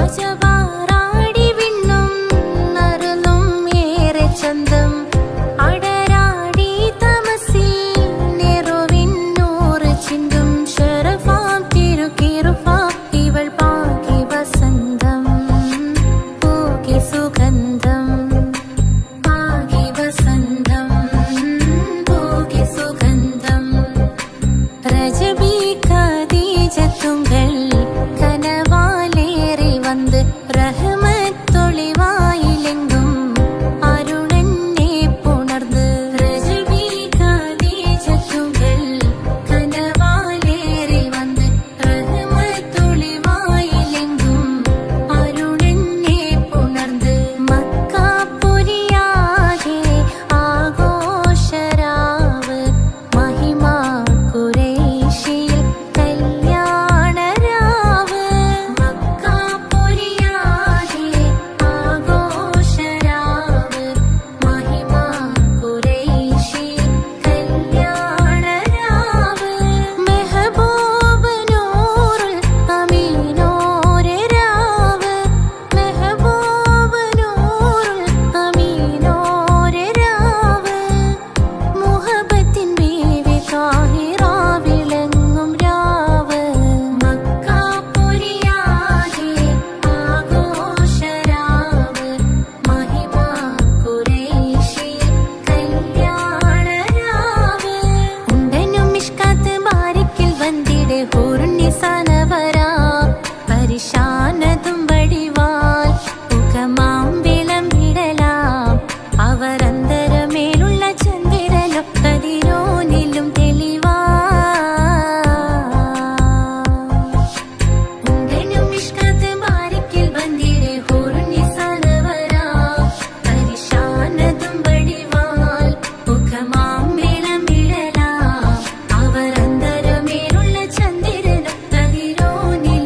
അജവാറാടി വിണ്ണും നറുന്നും ഏറെ ചന്തം. അടരാടി തമസിൽ നെറുവിന്നൂറ് ചിന്തും ശരഫാം തിരുക്കിറുഫാ ഇവൾ പാകി വസന്തം പൂകി സുഗന്ധം. പാകി വസന്തം പൂകി സുഗന്ധം. രജബി ഖദീജത്തുങ്കൾ കനവാലേറി വന്ന് റഹ്മത്തൊളിവായിലെങ്കും അരുണന്നെ പുണർന്ന്. രജബി ഖദീജത്തുങ്കൾ കനവാലേറി വന്ന് റഹ്മത്തൊളിവായിലെങ്കും അരുണന്നെ പുണർന്ന്. മക്കാപുരിയാകെ ആഘോഷരാവ് മഹിമാ ഖുറൈശിയിൽ കല്യാണരാവ്. മക്കാപുരിയാകെ ആഘോഷരാവ് മഹിമാ ഖുറൈശിയിൽ കല്യാണരാവ്. മെഹബൂബ് നൂറുൽ അമീനോരെ രാവ്. മെഹബൂബ് നൂറുൽ അമീനോരെ രാവ്. മുഹബത്തിൻ ബീവി താഹിറ വിളങ്ങും രാവ്. മക്കാപുരിയാകെ ആഘോഷരാവ് മഹിമാ ഖുറൈശിയിൽ കല്യാണരാവ്. ഉണ്ടനും മിഷ്കാത്ത് ബാരിക്കിൽ വന്നിടെ ഹൂറുന്നിസാനവരാ. പരിശാനതും വടിവാൽ മുഖമാം വിളമ്പിടലാം. അവരന്തരമേലുള്ള ചന്ദ്രനോ കതിരോനിലും തെളിവാ. ഉണ്ടനും മിഷ്കാത്ത് ബാരിക്കിൽ വന്നിടെ ഹൂറുന്നിസാനവരാ. പരിശാനതും വടിവാൽ മുഖമാം വിളമ്പിടലാം. അവരന്തരമേലുള്ള ചന്ദ്രനോ കതിരോനിലും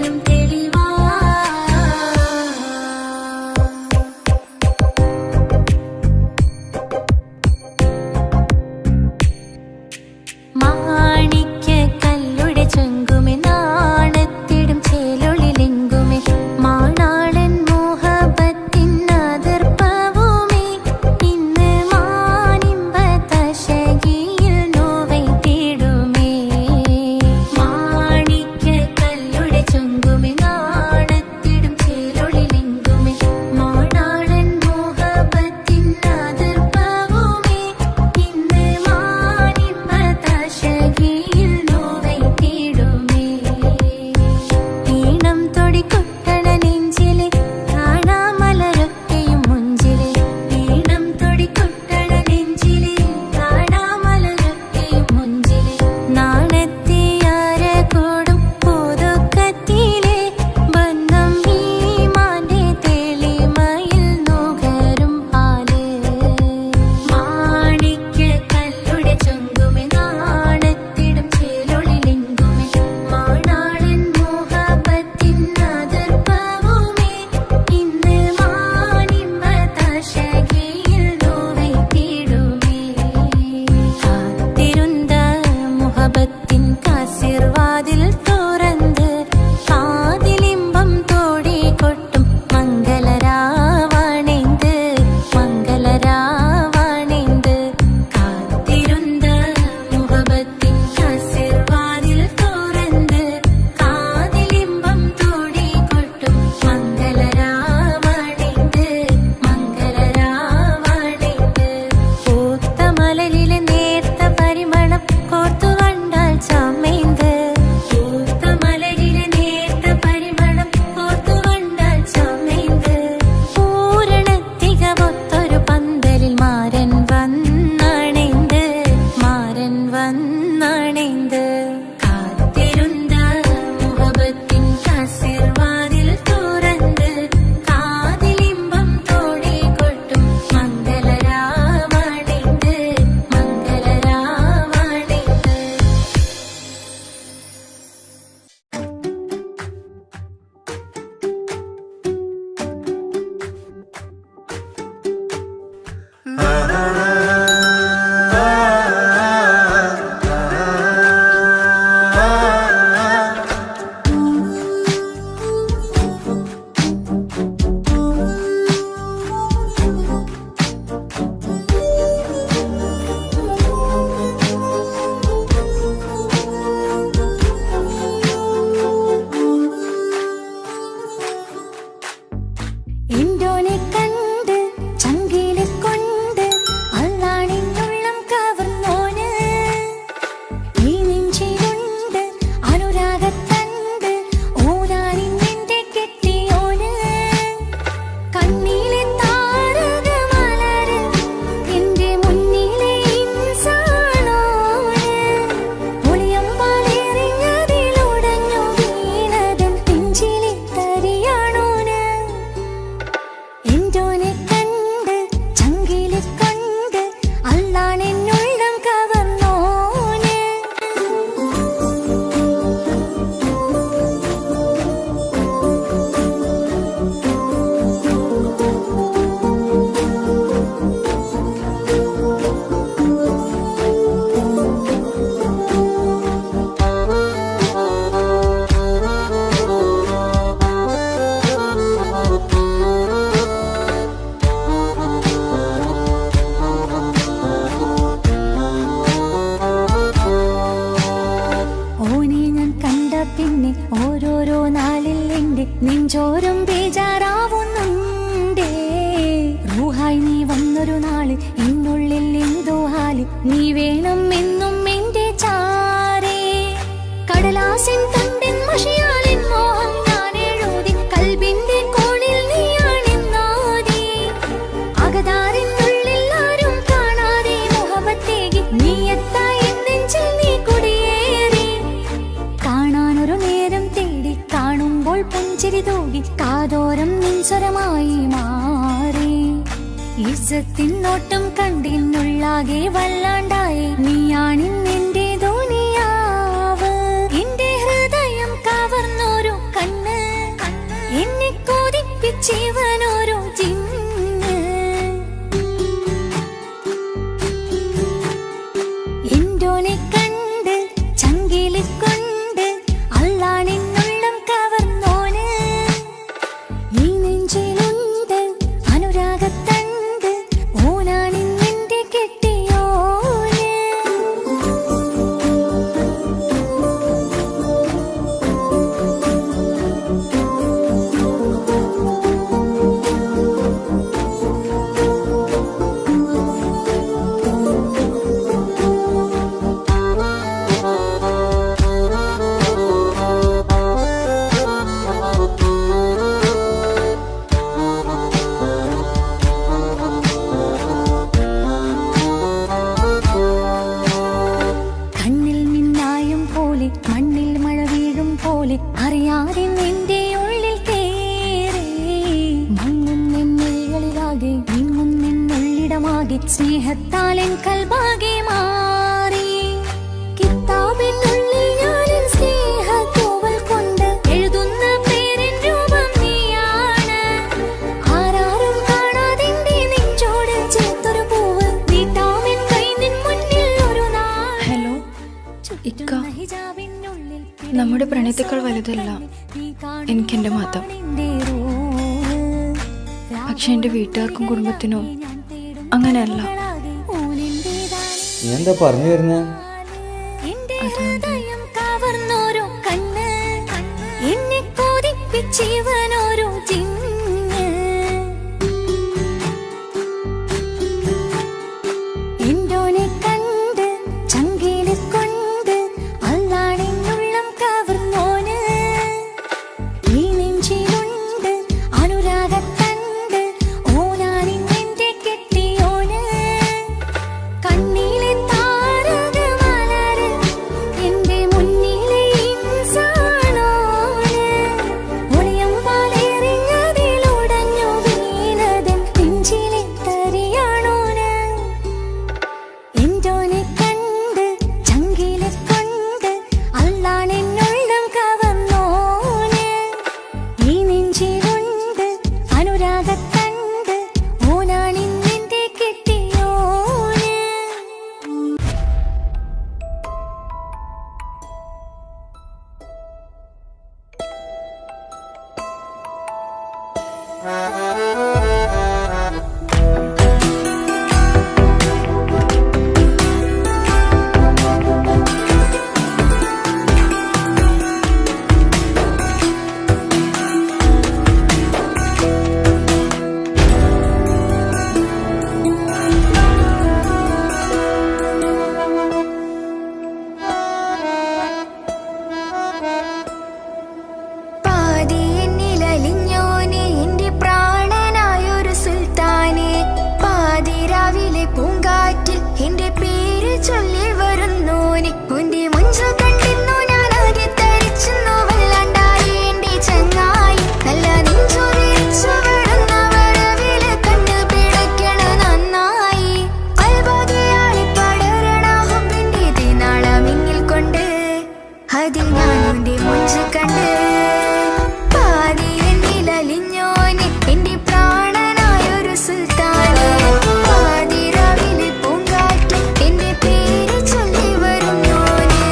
പിന്നെ ഓരോരോ നാളിൽ എന്റെ നെഞ്ചോരം ബേജാറാവുന്നുണ്ടേ. റൂഹായി നീ വന്നൊരു നാള് എന്നുള്ളിൽ എന്തോ ഹാല്, നീ വേണം എന്നും എന്റെ ചാരേ. കടലാസിൻ തണ്ടിൻ മഷിയാലിൻ മോഹം ഞാൻ എഴുതി, കൽബിന്റെ കോണിൽ നീയാണെന്നാതി. അകതാരിനുള്ളിൽ ആരും കാണാതെ മുഹബത്തേകി നീയത്തായി നെഞ്ചിൽ നീ കുടിയേറി. കാണാനൊരു നേരം തേടി കാണുമ്പോൾ പുഞ്ചിരി തൂകി കാതോരം നിൻസ്വരമായി മാറി. ഇസ്സത്തിൻ നോട്ടം കണ്ടിന്നുള്ളാകെ വല്ലാണ്ടായി, നീയാണിന്നെന്റെ ദുനിയാവ്. എന്റെ ഹൃദയം കവർന്നോരോ കണ്ണ്, എന്നെ കൊതിപ്പിച്ചിവനോരോ ജിന്ന്. എന്തോനെ കണ്ട് ചങ്കില് കൊണ്ട് അല്ലാണെന്നുള്ളം കവർന്നോന്. ഈ നെഞ്ചിലുണ്ട് അനുരാഗത്തണ്ട്, ഓനാണിന്നെന്റെ കെട്ടിയോന്. കണ്ണിൽ മിന്നായം പോലെ മണ്ണിൽ മഴ വീഴും പോലെ അറിയാതെ നിന്റെ ഉള്ളിൽ കേറി. മങ്ങുന്നെന്നുള്ളിലാകെ നീങ്ങുന്നെന്നുള്ളിടമാകെ സ്നേഹത്താലൻ കൽബാകെ മാറി. കിതാബിനുള്ളിൽ ഞാനെൻ സ്നേഹത്തൂവൽ കൊണ്ട് എഴുതുന്ന പേരിൻ രൂപം നീയാണ്. ആരാരും കാണാതെന്റെ നെഞ്ചോട് ചേർത്തൊരു പൂവ് നീട്ടാമെൻ കൈ നിൻ മുന്നിൽ ഒരു നാൾ. ഹലോ ഇക്ക, നമ്മുടെ പ്രണയത്തേക്കാൾ വലുതല്ല എനിക്കെന്റെ മതം. പക്ഷെ എന്റെ വീട്ടുകാർക്കും കുടുംബത്തിനും അങ്ങനെയല്ല. നീ എന്താ പറഞ്ഞു വരുന്നേ? കവർന്നോരോ കണ്ണ്, എന്നെ കൊതിപ്പിച്ചിവനോരോ ജിന്ന്. എന്തോനെ കണ്ട് ചങ്കില് കൊണ്ട് അല്ലാണെന്നുള്ളം കവർന്നോന്. ഈ നെഞ്ചിലുണ്ട് അനുരാഗത്തണ്ട്, ഓനാണിന്നെന്റെ കെട്ടിയോന്. കണ്ണിലെ താരകമലര് എന്റെ മുന്നിലെ ഇൻസാണോന്. ഒളിയം പാലെറിഞ്ഞതിലുടഞ്ഞു വീണതൻ നെഞ്ചിലെ തരിയാണോന്. എന്തോനെ കണ്ട് ചങ്കിലെ കൊണ്ട് അല്ലാണെന്നുള്ളം കവർന്നോന്. ഈ നെഞ്ചിലുണ്ട് അനുരാഗത്തണ്ട്, ഓനാണിന്നെന്റെ കെട്ടിയോന്. പാതി എന്നിലലിഞ്ഞോനെ എന്റെ പ്രാണനായൊരു സുൽത്താനെ. പാതിരാവിലെ പൂങ്കാറ്റിൽ എന്റെ പേര് ചൊല്ലി വരുന്നോനെ. ഉന്റെ മുഞ്ചു കണ്ടിരുന്നു ഞാൻ ആകെ തരിച്ചെന്നു വല്ലാണ്ടായി എന്റെ ചങ്ങായി. നല്ല നെഞ്ചു വിരിച്ചു വിടുന്ന വരവില് കണ്ണ് പിടയ്ക്കണ നന്നായി. കൽബാകെയാളി പടരണ ഹുബിന്റെ തീനാളമിങ്ങിൽ കൊണ്ട് അതിൽ ഞാൻ ഉന്റെ മുഞ്ചു കണ്ട്. പാതി എന്നിലലിഞ്ഞോനെ എന്റെ പ്രാണനായൊരു സുൽത്താനെ. പാതിരാവിലെ പൂങ്കാറ്റിൽ എന്റെ പേര് ചൊല്ലി വരുന്നോനെ.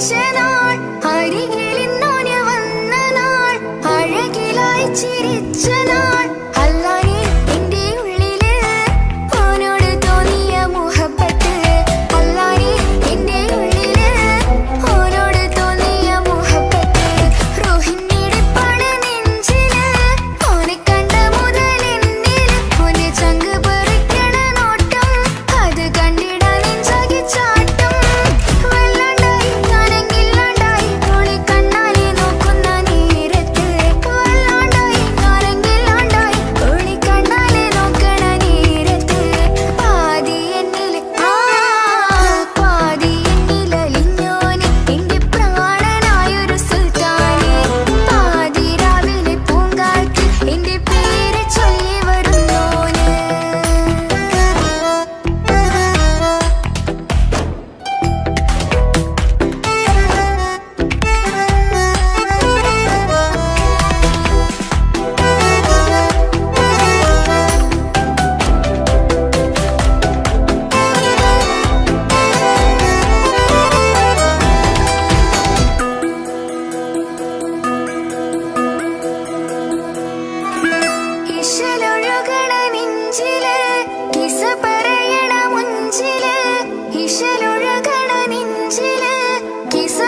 ജനിച്ച നാൾ അരികിൽ ഇന്നോന് വന്ന നാൾ അഴകിലായി ചിരിച്ച നാൾ അല്ലാനെ എന്റെ ഉള്ളില് ഓനോട് തോന്നിയ മുഹബത്ത് അല്ലാനെ എന്റെ ഉള്ളില് ഓനോട് തോന്നിയ മുഹബത്ത് റോഹിണിടിപ്പാണ് നെഞ്ചില് ഓനെ കണ്ട മുതൽ എന്നില് ഓനെ ചങ്ക് പറിക്കണ നോട്ടം അത് കണ്ടിടാൻ നെഞ്ചാകി ചാട്ടം വല്ലാണ്ടായി ഞാനെങ്കില്ലാണ്ടായി ഓളെ കണ്ണാലെ നോക്കുന്ന നേരത്ത് വല്ലാണ്ടായി ഞാനെങ്കില്ലാണ്ടായി ഓളെ കണ്ണാലെ നോക്കണ നേരത്ത് പാതി എന്നില് പാതി എന്നിലലിഞ്ഞോന് എന്റെ പ്രാണനായൊരു സുൽത്താനെ പാതി രാവിലെ പൂങ്കാറ്റ് എന്റെ പേര് ചൊല്ലി വരുന്നോന് ഇശലൊഴുകണ നെഞ്ചില് കിസ പറയണ മുഞ്ചില് ഇശലൊഴുകണ നെഞ്ചില് കിസ